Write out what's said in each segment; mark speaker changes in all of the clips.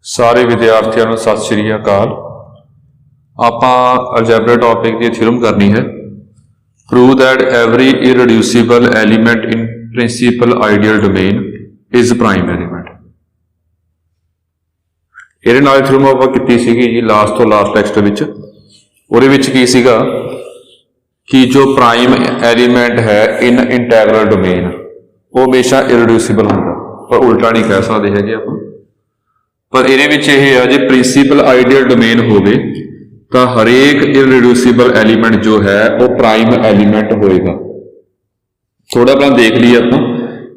Speaker 1: ਸਾਰੇ ਵਿਦਿਆਰਥੀਆਂ ਨੂੰ ਸਤਿ ਸ਼੍ਰੀ ਅਕਾਲ। ਆਪਾਂ ਅਲਜੈਬਰਾ ਟੌਪਿਕ ਦੀ ਥਿਊਰਮ ਕਰਨੀ ਹੈ। Prove that every irreducible element in principal ideal domain is prime element. ਇਹਦੇ ਨਾਲ ਥਿਊਰਮ ਆਪਾਂ ਕੀਤੀ ਸੀਗੀ ਜੀ ਲਾਸਟ ਤੋਂ ਲਾਸਟ ਟੈਕਸਟ ਵਿੱਚ। ਉਹਦੇ ਵਿੱਚ ਕੀ ਸੀਗਾ ਕਿ ਜੋ ਪ੍ਰਾਈਮ ਐਲੀਮੈਂਟ ਹੈ ਇਨ ਇੰਟੈਗਰਲ ਡੋਮੇਨ ਉਹ ਹਮੇਸ਼ਾ ਇਰਰਿਡਿਊਸੀਬਲ ਹੁੰਦਾ, ਪਰ ਉਲਟਾ ਨਹੀਂ ਕਹਿ ਸਕਦੇ ਹੈਗੇ ਆਪਾਂ। ਪਰ ਇਹਦੇ ਵਿੱਚ ਇਹ ਆ ਜੇ ਪ੍ਰਿੰਸੀਪਲ ਆਈਡੀਅਲ ਡੋਮੇਨ ਹੋਵੇ ਤਾਂ ਹਰੇਕ ਇਰਰਿਡਿਊਸੀਬਲ ਐਲੀਮੈਂਟ ਜੋ ਹੈ ਉਹ ਪ੍ਰਾਈਮ ਐਲੀਮੈਂਟ ਹੋਏਗਾ। ਥੋੜਾ ਪਹਿਲਾਂ ਦੇਖ ਲਈਏ ਆਪਾਂ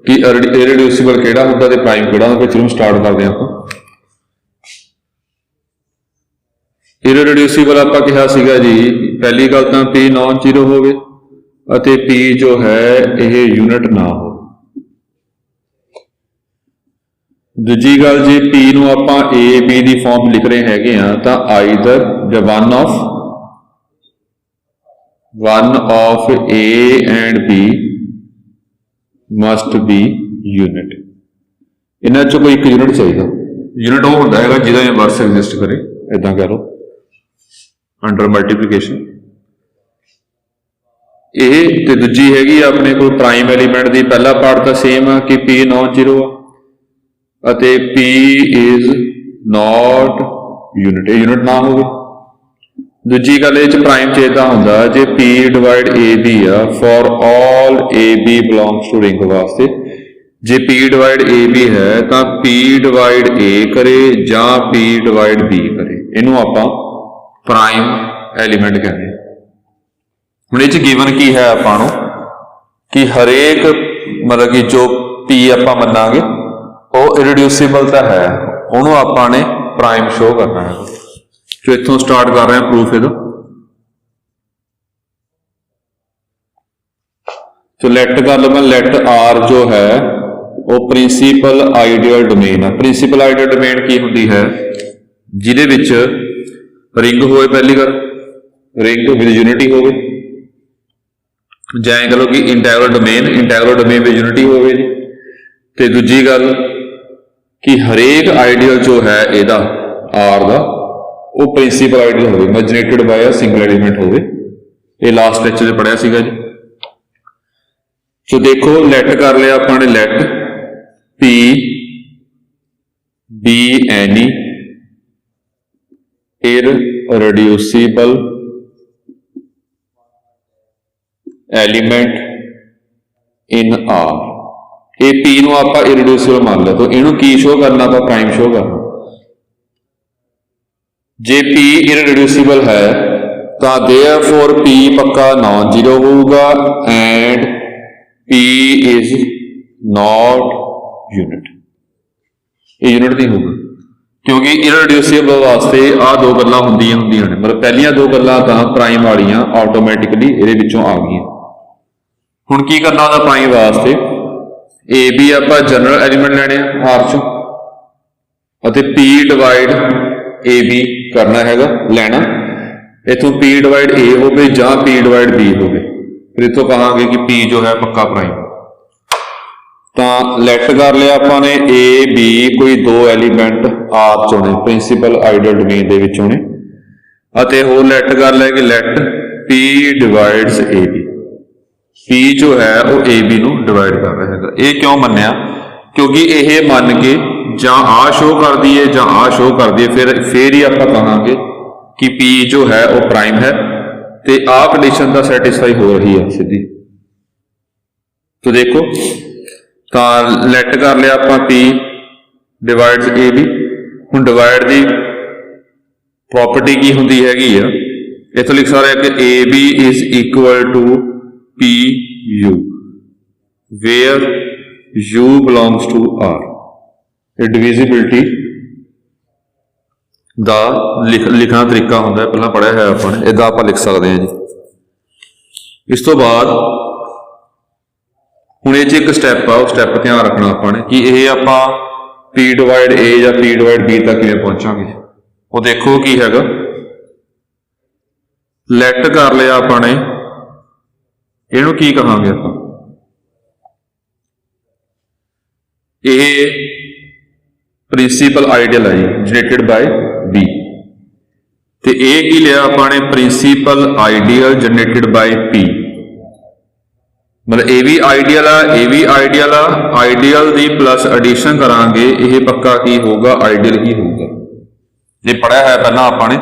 Speaker 1: ਕਿ ਇਰਰਿਡਿਊਸੀਬਲ ਕਿਹੜਾ ਹੁੰਦਾ ਤੇ ਪ੍ਰਾਈਮ ਕਿਹੜਾ ਹੁੰਦਾ। ਫਿਰ ਸਟਾਰਟ ਕਰਦੇ ਆਪਾਂ। ਇਰਰਿਡਿਊਸੀਬਲ ਆਪਾਂ ਕਿਹਾ ਸੀਗਾ ਜੀ, ਪਹਿਲੀ ਗੱਲ ਤਾਂ P ਨॉन ਜ਼ੀਰੋ ਹੋਵੇ ਅਤੇ P ਜੋ ਹੈ ਇਹ ਯੂਨਿਟ ਨਾ ਹੋਵੇ। ਦੂਜੀ ਗੱਲ ਜੇ P ਨੂੰ ਆਪਾਂ A B ਦੀ ਫਾਰਮ ਲਿਖ ਰਹੇ ਹੈਗੇ ਆ ਤਾਂ ਆਈਦਰ ਜਾਂ one of A and B must be unit। ਇਹਨਾਂ ਚੋਂ ਕੋਈ ਇੱਕ ਯੂਨਿਟ ਚਾਹੀਦਾ। ਯੂਨਿਟ ਉਹ ਹੁੰਦਾ ਹੈਗਾ ਜਿਹਦਾ ਇਨਵਰਸ ਐਗਜ਼ਿਸਟ ਕਰੇ, ਏਦਾਂ ਕਹਿ ਲਓ ਅੰਡਰ ਮਲਟੀਪਲੀਕੇਸ਼ਨ। ਇਹ ਤੇ ਦੂਜੀ ਹੈਗੀ ਆਪਣੇ ਕੋਲ ਪ੍ਰਾਈਮ ਐਲੀਮੈਂਟ ਦੀ ਪਹਿਲਾ ਪਾਰਟ ਤਾਂ ਸੇਮ ਆ ਕਿ P ਨॉन ਜ਼ੀਰੋ ਆ ਅਤੇ P is not unit, ਇਹ ਯੂਨਿਟ ਨਾ ਹੋਵੇ। ਦੂਜੀ ਗੱਲ ਇਹ ਚ ਪ੍ਰਾਈਮ ਚਾਹੀਦਾ ਹੁੰਦਾ ਜੇ P ਡਿਵਾਈਡ AB ਆ for all AB belongs to ring ਵਾਸਤੇ। ਜੇ P ਡਿਵਾਈਡ AB ਹੈ ਤਾਂ P ਡਿਵਾਈਡ A ਕਰੇ ਜਾਂ P ਡਿਵਾਈਡ B ਕਰੇ, ਇਹਨੂੰ ਆਪਾਂ ਪ੍ਰਾਈਮ ਐਲੀਮੈਂਟ ਕਹਿੰਦੇ ਹਾਂ। ਹੁਣ ਇਹ ਚ ਗਿਵਨ ਕੀ ਹੈ ਆਪਾਂ ਨੂੰ ਕਿ ਹਰੇਕ ਮਤਲਬ ਕਿ ਜੋ P ਆਪਾਂ ਮੰਨਾਂਗੇ ਉਹ ਇਰਰਿਡਿਊਸੀਬਲ ਤਾਂ ਹੈ, ਉਹਨੂੰ ਆਪਾਂ ਨੇ ਪ੍ਰਾਈਮ ਸ਼ੋ ਕਰਨਾ ਹੈ। ਜੋ ਇੱਥੋਂ ਸਟਾਰਟ ਕਰ ਰਹੇ ਹਾਂ ਪ੍ਰੂਫ ਇਹਦਾ। तो लेट कर लो मैं, लेट R जो है वो प्रिंसीपल आइडियल डोमेन है। प्रिंसीपल आइडियल डोमेन की होती है जिहदे विच रिंग होए, पहली गल रिंग विद यूनिटी होवे, जां कह लो कि इंटैग्रल डोमेन विद यूनिटी होवे जी। ते दूजी गल कि हरेक आइडियल जो है इहदा R दा वो प्रिंसीपल आइडियल होवे, इमेजिनेटेड बाय अ सिंगल एलिमेंट होवे। ये लास्ट लेक्चर में पढ़िया सीगा जी। तो देखो लेट कर लिया अपने, let P be any irreducible element in R। ये P ਨੂੰ ਆਪਾਂ इररिड्यूसिबल मान लिया तो इनू की शो करना, तो प्राइम शो करना। जे P इररिड्यूसिबल है तो देयरफॉर P पक्का नॉन जीरो होगा and P is not unit, ये यूनिट नहीं होगा क्योंकि इररिड्यूसिबल वास्ते आ दो गल्लां हुंदियां ने, मतलब पहलियां दो गल्लां तां प्राइम वालियां ऑटोमैटिकली इहदे विचों आ गईयां। हुण की करना होंदा प्राइम वास्ते, ए बी आपां जनरल एलीमेंट लैणे आ R चों अते P डिवाइड ए बी करना हैगा लैना। इथों P डिवाइड A होवे जां P डिवाइड B होवे, फिर इतों कहांगे कि P जो है पक्का प्राइम। तो लैट कर लिया आपने ए बी कोई दो एलीमेंट R चोने प्रिंसीपल आइडियल डोमेन दे विचों ने, अते होर लैट कर लिया कि लैट P डिवाइड्स ए बी। P जो है वो ए बी नूं डिवाइड कर रहा है। ये क्यों मन्निया? क्योंकि यह मन के जां आ शो कर दी है जां आ शो कर दी है, फिर ही आप कहांगे कि P जो है वो प्राइम है ते आ कंडीशन दा सैटिस्फाई हो रही है सीधी। तो देखो तो लैट कर लिया आप P डिवाइड्स ए बी। हुण डिवाइड की प्रॉपर्टी की होंदी हैगी आ, इत्थों लिख सकते हैं कि A B is equal to P U where U belongs to R। ये डिविजिबिलिटी ਦਾ ਲਿਖਣਾ ਤਰੀਕਾ ਹੁੰਦਾ, ਪਹਿਲਾਂ ਪੜ੍ਹਿਆ ਹੈ ਆਪਾਂ ਨੇ, ਇਦਾਂ ਆਪਾਂ ਲਿਖ ਸਕਦੇ ਹਾਂ ਜੀ। ਇਸ ਤੋਂ ਬਾਅਦ ਹੁਣ ਇਹ 'ਚ ਇੱਕ ਸਟੈਪ ਆ, ਉਹ ਸਟੈਪ ਧਿਆਨ ਰੱਖਣਾ ਆਪਾਂ ਨੇ ਕਿ ਇਹ ਆਪਾਂ P ਡਿਵਾਈਡ A ਜਾਂ P ਡਿਵਾਈਡ B ਤੱਕ ਕਿਵੇਂ ਪਹੁੰਚਾਂਗੇ। ਉਹ ਦੇਖੋ ਕੀ ਹੈਗਾ, ਲੈਟ ਕਰ ਲਿਆ ਆਪਾਂ ਨੇ, ਇਹਨੂੰ ਕੀ ਕਹਾਂਗੇ ਆਪਾਂ, ਇਹ ਪ੍ਰਿੰਸੀਪਲ ਆਈਡੀਅਲ ਹੈ ਜੀ ਜਨਰੇਟਡ ਬਾय B। ਤੇ ਇਹ ਕੀ ਲਿਆ ਆਪਾਂ ਨੇ principal ideal generated by P, मतलब ए भी आइडियल आ, ए भी आइडियल आ, आइडियल दी प्लस एडिशन करांगे ये पक्का की होगा आइडियल ही होगा। ये पढ़ा है पहला आपने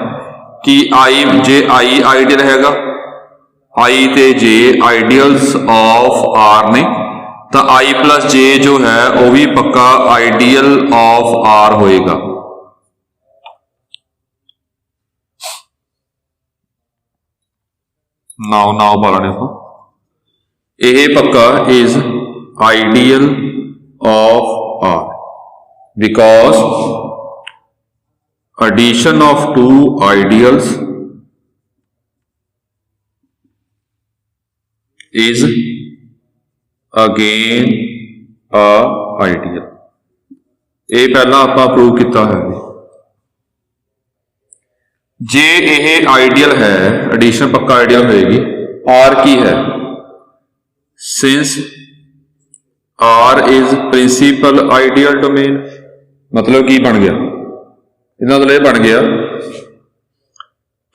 Speaker 1: कि आई जे आई आइडियल हैगा, आई ते जे आइडियल्स ऑफ आर ने, तो आई प्लस जे जो है वो भी पक्का आइडियल ऑफ आर होएगा। नाउ पढ़ा ने यह पक्का is ideal of R because addition of two ideals is again a ideal. ये पहला आप प्रूव किया है। जे यह आइडियल है एडिशन पक्का आइडियल होएगी। आर की है since R is principal ideal domain, मतलब की बन गया इन्हां मतलब यह बन गया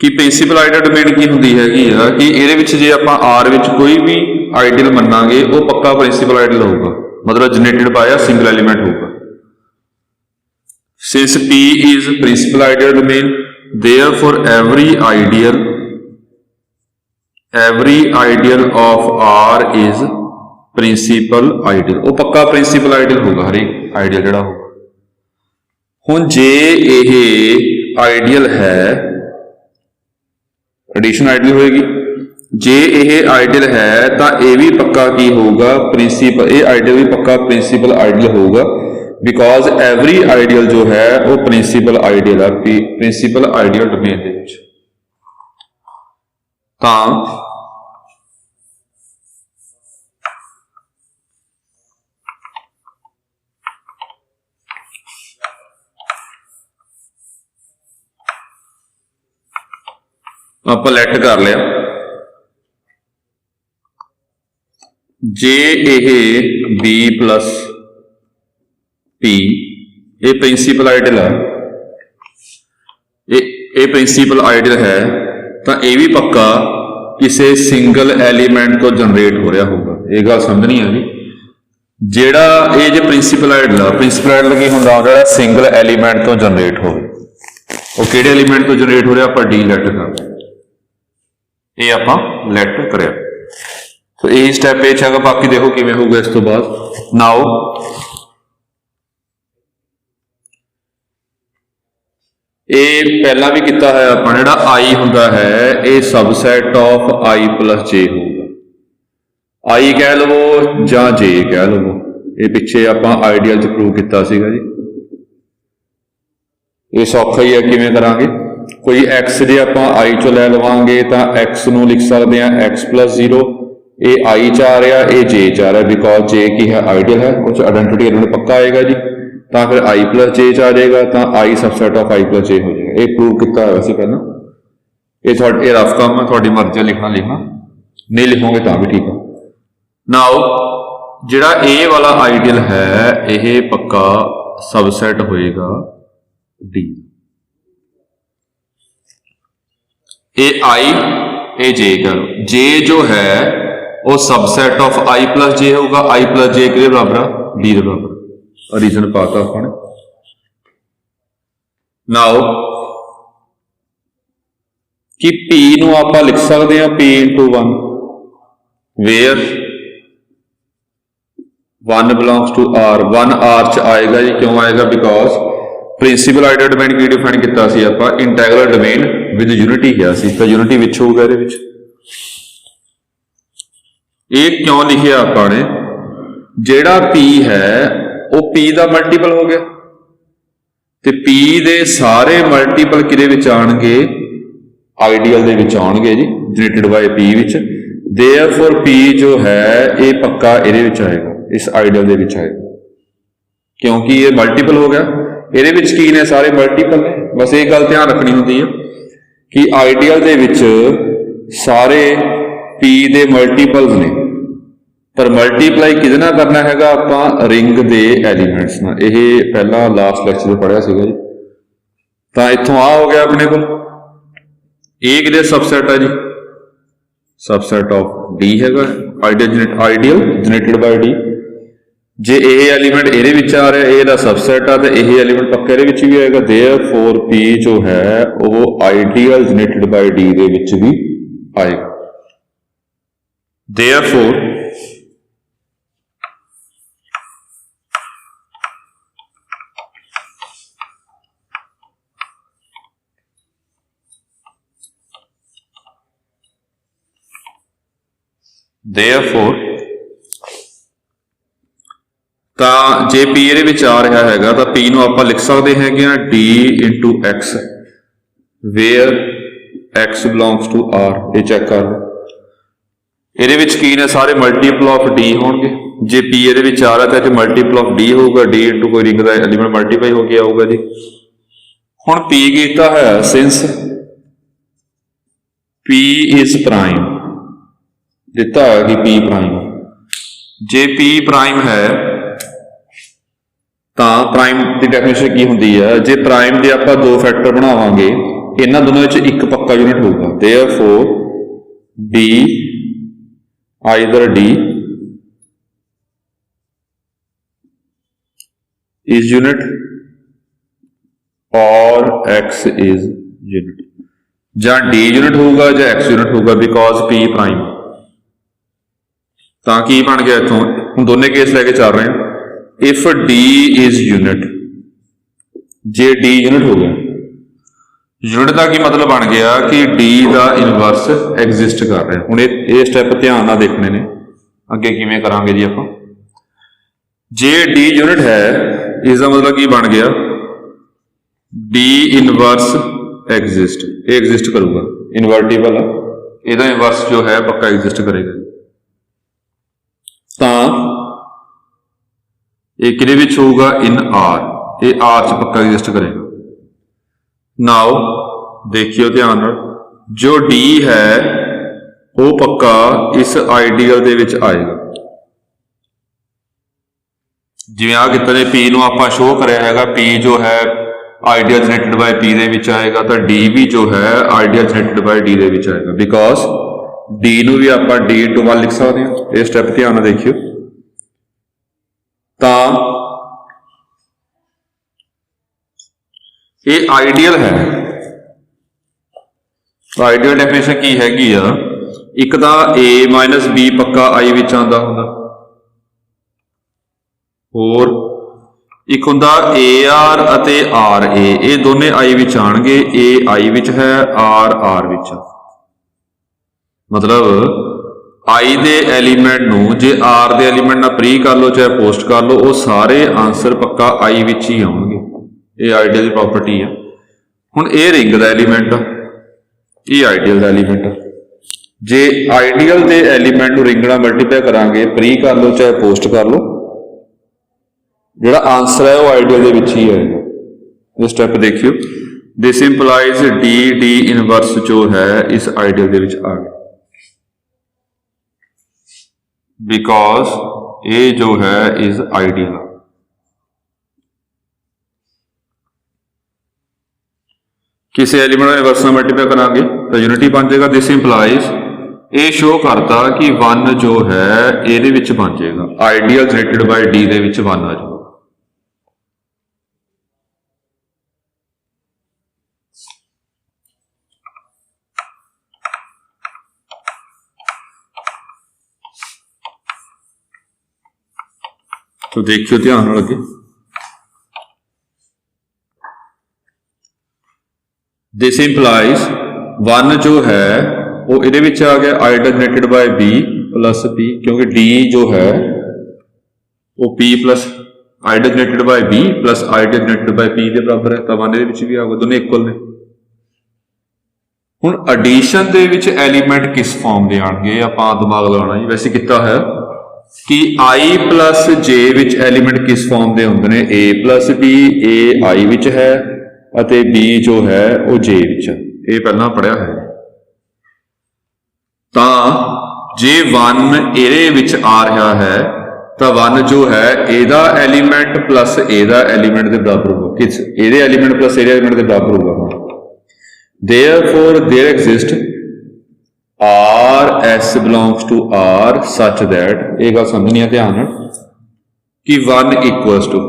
Speaker 1: कि प्रिंसीपल आइडियल डोमेन की होंदी हैगी है कि इहदे विच जे आपां R विच कोई भी आइडियल मन्नांगे वो पक्का प्रिंसीपल आइडियल होगा, मतलब generated by a single element होगा। Since P is principal ideal domain, therefore every ideal of R is principal ideal, वो पक्का प्रिंसीपल आइडियल होगा हर एक आइडियल जिहड़ा होगा। हुण जे यह आइडियल है एडिशन आइडियल होएगी, जे यह आइडियल है तो यह भी पक्का की होगा प्रिंसीपल, ये आइडियल भी पक्का प्रिंसीपल आइडियल होगा बिकॉज एवरी आइडियल जो है वो प्रिंसीपल आइडियल है प्रिंसीपल आइडियल डोमेन दे विच। तां आप लैट कर लिया जे यह बी प्लस पी ये प्रिंसीपल आइडियल है, ये प्रिंसीपल आइडियल है तो यह भी पक्का किसी सिंगल एलीमेंट तो जनरेट हो रहा होगा। ये गल समझनी है जी, जेड़ा ये जो प्रिंसीपल आइडियल है, प्रिंसीपल आइडियल की होंदा जो सिंगल एलीमेंट तो जनरेट हो, वो किहड़े एलीमेंट तो जनरेट हो रहा आप डी लैट कर ये आप लैट करिया। तो यही स्टैप ए है, बाकी देखो किवें होगा इस तो बाद। नाउ ये पहला भी किया है आप जिहड़ा आई हुंदा है ये सबसैट ऑफ आई प्लस जे होगा। आई कह लवो जां जे कह लवो, ये पिछे आप आइडियल च प्रूव किया सीगा जी। ये सौखा ही है, किवें करांगे कोई एक्स जे आप आई चो लै लवांगे तो एक्स नूं लिख सकते हैं एक्स प्लस 0, ये आई च आ रहा ये जे च आ रहा बिकॉज जे की है आइडियल है, उस आइडेंटिटी एलिमेंट पक्का आएगा जी, तो फिर आई प्लस जे च आ जाएगा तो आई सबसैट ऑफ आई प्लस जे हो जाएगा। ये प्रूव किया हुआ सी पहला, ये रफ काम है, थोड़ी मर्जी लिखना नहीं लिखोगे तो भी ठीक है। नाउ जिहड़ा ए वाला आइडियल है यह पक्का सबसैट होएगा डी। ए आई ए जे कर जे जो है वो सबसेट ऑफ आई प्लस जे होगा, आई प्लस जे के बराबर डी के बराबर। रीजन पाता अपने। नाउ कि पी नूं आपां लिख सकते हैं P into 1 where 1 belongs to R, 1 R च आएगा जी। क्यों आएगा बिकॉज प्रिंसीपल आइडियल डोमेन की डिफाइन किया सी आपां इंटैग्रल डोमेन विद यूनिटी किया सी, तो यूनिटी विच होगा इहदे विच। ये क्यों लिखिया आपां ने जिहड़ा पी है वो पी दा मल्टीपल हो गया ते पी दे सारे मल्टीपल किहदे विच आउणगे आइडियल दे विच आउणगे जी जनरेटेड बाय पी विच। देयरफॉर पी जो है ये पक्का इहदे विच आएगा, इस आइडियल दे विच आएगा क्योंकि ये मल्टीपल हो गया। ਇਹਦੇ ਵਿੱਚ ਕੀ ਨੇ ਸਾਰੇ ਮਲਟੀਪਲ ਨੇ, ਬਸ ਇਹ ਗੱਲ ਧਿਆਨ ਰੱਖਣੀ ਹੁੰਦੀ ਹੈ ਕਿ ਆਈਡੀਅਲ ਦੇ ਵਿੱਚ ਸਾਰੇ p ਦੇ ਮਲਟੀਪਲਸ ਨੇ पर मल्टीप्लाई किहदे नाल करना हैगा आपां रिंग दे एलीमेंट्स नाल। ये पहला लास्ट लैक्चर में पढ़िया सीगा जी। तो इत्थों आ हो गया अपने को ए किहदे सबसैट है जी, सबसैट ऑफ डी हैगा आइडियल जनरेटेड बाय डी। जे ये एलीमेंट ये आ रहा है ये सबसैट आ, तो यह एलीमेंट पक्का ये भी आएगा। देयरफॉर पी जो है वो आइडियल जनरेटेड बाय डी दे विच भी आएगा। देयरफॉर ਤਾਂ ਜੇ ਪੀ ਇਹਦੇ ਵਿੱਚ ਆ ਰਿਹਾ ਹੈਗਾ ਤਾਂ ਪੀ ਨੂੰ ਆਪਾਂ ਲਿਖ ਸਕਦੇ ਹੈਗੇ ਆ D into X, where X belongs to R. ਇਹ ਚੈੱਕ ਕਰ ਲਓ ਇਹਦੇ ਵਿੱਚ ਕੀ ਨੇ ਸਾਰੇ ਮਲਟੀਪਲ ਆਫ ਡੀ ਹੋਣਗੇ। ਜੇ ਪੀ ਇਹਦੇ ਵਿੱਚ ਆ ਰਿਹਾ ਤਾਂ ਇਹ ਮਲਟੀਪਲ ਆਫ ਡੀ ਹੋਊਗਾ, ਡੀ ਇੰਟੂ ਕੋਈ ਰਿੰਗ ਦਾ ਐਲੀਮੈਂਟ ਮਲਟੀਪਲਾਈ ਹੋ ਕੇ ਆਊਗਾ ਜੀ। ਹੁਣ ਪੀ ਕੀਤਾ ਹੈ ਸਿੰਸ ਪੀ ਇਜ਼ ਪ੍ਰਾਈਮ, ਦਿੱਤਾ ਹੈ ਕਿ ਪੀ ਪ੍ਰਾਈਮ। ਜੇ ਪੀ ਪ੍ਰਾਈਮ ਹੈ ਤਾਂ ਪ੍ਰਾਈਮ ਦੀ ਡੈਫੀਨੇਸ਼ਨ ਕੀ ਹੁੰਦੀ ਹੈ, ਜੇ ਪ੍ਰਾਈਮ ਦੇ ਆਪਾਂ ਦੋ ਫੈਕਟਰ ਬਣਾਵਾਂਗੇ ਇਹਨਾਂ ਦੋਨਾਂ ਵਿੱਚ ਇੱਕ ਪੱਕਾ ਯੂਨਿਟ ਹੋਊਗਾ। Therefore d either d is unit or x is unit, ਜਾਂ d unit ਹੋਊਗਾ ਜਾਂ x unit ਹੋਊਗਾ because p prime। ਤਾਂ ਕੀ ਬਣ ਗਿਆ ਇੱਥੋਂ, ਹੁਣ ਦੋਨੇ ਕੇਸ ਲੈ ਕੇ ਚੱਲ ਰਹੇ ਹਾਂ। if d is unit, ਜੇ d unit ਹੋ ਗਿਆ, ਯੂਨਿਟ ਦਾ ਕੀ ਮਤਲਬ ਬਣ ਗਿਆ ਕਿ d ਦਾ ਇਨਵਰਸ ਐਗਜ਼ਿਸਟ ਕਰ ਰਿਹਾ। ਹੁਣ ਇਹ ਸਟੈਪ ਧਿਆਨ ਨਾਲ ਦੇਖਣੇ ਨੇ, ਅੱਗੇ ਕਿਵੇਂ ਕਰਾਂਗੇ ਜੀ ਆਪਾਂ। ਜੇ d ਯੂਨਿਟ ਹੈ ਇਸ ਦਾ ਮਤਲਬ ਕੀ ਬਣ ਗਿਆ, d ਇਨਵਰਸ ਐਗਜ਼ਿਸਟ, ਇਹ ਐਗਜ਼ਿਸਟ ਕਰੂਗਾ, ਇਨਵਰਟੀਬਲ ਆ, ਇਹਦਾ ਇਨਵਰਸ ਜੋ ਹੈ ਪੱਕਾ ਐਗਜ਼ਿਸਟ ਕਰੇਗਾ। ਤਾਂ ਇਹ ਕਿਹਦੇ ਵਿੱਚ ਹੋਊਗਾ, ਇਨ ਆਰ, ਇਹ ਆਰ ਚ ਪੱਕਾ ਐਗਜ਼ਿਸਟ ਕਰੇਗਾ। ਨਾਓ ਦੇਖਿਓ ਧਿਆਨ ਨਾਲ, ਜੋ d ਹੈ ਉਹ ਪੱਕਾ ਇਸ ਆਈਡੀਅਲ ਦੇ ਵਿੱਚ ਆਏਗਾ। ਜਿਵੇਂ ਆ ਕਿਤੇ ਨੇ ਪੀ ਨੂੰ ਆਪਾਂ ਸ਼ੋਅ ਕਰਿਆ ਹੈਗਾ, ਪੀ ਜੋ ਹੈ ਆਈਡੀਅਲ ਜਨਰੇਟਡ ਬਾਈ ਪੀ ਦੇ ਵਿੱਚ ਆਏਗਾ, ਤਾਂ ਡੀ ਵੀ ਜੋ ਹੈ ਆਈਡੀਅਲ ਜਨਰੇਟਡ ਬਾਈ ਡੀ ਦੇ ਵਿੱਚ ਆਏਗਾ। ਬਿਕੋਜ਼ ਡੀ ਨੂੰ ਵੀ ਆਪਾਂ ਡੀ ਇੰਟੂ 1 ਲਿਖ ਸਕਦੇ ਹਾਂ। ਇਹ ਸਟੈਪ ਧਿਆਨ ਨਾਲ ਦੇਖਿਓ। ਤਾਂ ਇਹ ਆਈਡੀਅਲ ਹੈ। ਆਈਡੀਅਲ ਡੈਫੀਨੇਸ਼ਨ ਕੀ ਹੈਗੀ ਆ, ਇੱਕ ਤਾਂ a ਮਾਈਨਸ b ਪੱਕਾ i ਵਿੱਚ ਆਉਂਦਾ ਹੁੰਦਾ, ਹੋਰ ਇੱਕ ਹੁੰਦਾ AR ਅਤੇ RA, ਇਹ ਦੋਨੇ I ਵਿੱਚ ਆਣਗੇ। A I ਵਿੱਚ ਹੈ, R ਵਿੱਚ। ਮਤਲਬ I ਦੇ ਐਲੀਮੈਂਟ ਨੂੰ ਜੇ R ਦੇ ਐਲੀਮੈਂਟ ਨਾਲ ਪ੍ਰੀ ਕਰ ਲਓ ਚਾਹੇ ਪੋਸਟ ਕਰ ਲਓ, ਉਹ ਸਾਰੇ ਆਨਸਰ ਪੱਕਾ I ਵਿੱਚ ਹੀ ਆਉਣਗੇ। ਇਹ ਆਈਡੀਅਲ ਦੀ ਪ੍ਰੋਪਰਟੀ ਆ। ਹੁਣ ਇਹ ਰਿੰਗ ਦਾ ਐਲੀਮੈਂਟ ਆ, ਇਹ ਆਈਡੀਅਲ ਦਾ ਐਲੀਮੈਂਟ ਆ। ਜੇ ਆਈਡੀਅਲ ਦੇ ਐਲੀਮੈਂਟ ਨੂੰ ਰਿੰਗ ਨਾਲ ਮਲਟੀਪਲਾਈ ਕਰਾਂਗੇ, ਪ੍ਰੀ ਕਰ ਲਓ ਚਾਹੇ ਪੋਸਟ ਕਰ ਲਓ, ਜਿਹੜਾ ਆਨਸਰ ਹੈ ਉਹ ਆਈਡੀਅਲ ਦੇ ਵਿੱਚ ਹੀ ਆਏਗਾ। ਇਹ ਸਟੈਪ ਦੇਖਿਓ। ਦਿਸ ਇੰਪਲਾਈਜ਼ ਡੀ ਇਨਵਰਸ ਜੋ ਹੈ ਇਸ ਆਈਡੀਅਲ ਦੇ ਵਿੱਚ ਆ ਗਿਆ, ਬਿਕੋਜ਼ ਇਹ ਜੋ ਹੈ ਇਜ਼ ਆਈਡੀਅਲ। ਕਿਸੇ ਐਲੀਮੈਂਟ ਦਾ ਇਨਵਰਸ ਨਾਲ ਮਲਟੀਪਲਾਈ ਕਰਾਂਗੇ ਤਾਂ ਯੂਨਿਟੀ ਬਣ ਜਾਏਗਾ। ਦਿਸ ਇੰਪਲਾਈਜ਼, ਇਹ ਸ਼ੋ ਕਰਦਾ ਕਿ 1 ਜੋ ਹੈ ਇਹਦੇ ਵਿੱਚ ਬਣ ਜਾਏਗਾ, ਆਈਡੀਅਲ ਜਨਰੇਟਡ ਬਾਈ ਡੀ ਦੇ ਵਿੱਚ 1 ਆ ਜਾਊਗਾ। तो देखियो ध्यान ਨਾਲ ਅੱਗੇ। दिस इंप्लाइज 1 जो है वो ਇਹਦੇ ਵਿੱਚ ਆ ਗਿਆ ideal generated bye b plus p, क्योंकि d जो है वो p plus ideal generated bye b plus ideal generated bye p ਦੇ ਬਰਾਬਰ ਹੈ। ਤਾਂ 1 ਇਹਦੇ ਵਿੱਚ ਵੀ ਆਊਗਾ, ਦੋਨੇ ਇਕੁਅਲ ਨੇ। ਹੁਣ ਐਡੀਸ਼ਨ ਦੇ ਵਿੱਚ ਐਲੀਮੈਂਟ ਕਿਸ ਫਾਰਮ ਦੇ ਆਣਗੇ, ਆਪਾਂ ਦਿਮਾਗ ਲਗਾਉਣਾ ਜੀ। ਵੈਸੇ ਕੀਤਾ ਹੈ कि i plus j which element किस फॉर्म दे होंदे ने, a plus b, a i विच है अते b जो है वो j विच है। ये पहला पढ़िया है। तां जे 1 ਇਹਦੇ ਵਿੱਚ ਆ ਰਿਹਾ ਹੈ ਤਾਂ 1 ਜੋ ਹੈ ਇਹਦਾ ਐਲੀਮੈਂਟ ਪਲੱਸ ਇਹਦਾ ਐਲੀਮੈਂਟ ਦੇ ਬਰਾਬਰ ਹੋਊਗਾ। ਕਿਸ ਇਹਦੇ ਐਲੀਮੈਂਟ ਪਲੱਸ ਇਹਦੇ ਐਲੀਮੈਂਟ ਦੇ ਬਰਾਬਰ ਹੋਊਗਾ। therefore there exist RS belongs to R such that ਇਹ ਗੱਲ ਸਮਝਣੀ ਹੈ ਧਿਆਨ ਨਾਲ ਕਿ 1 equals to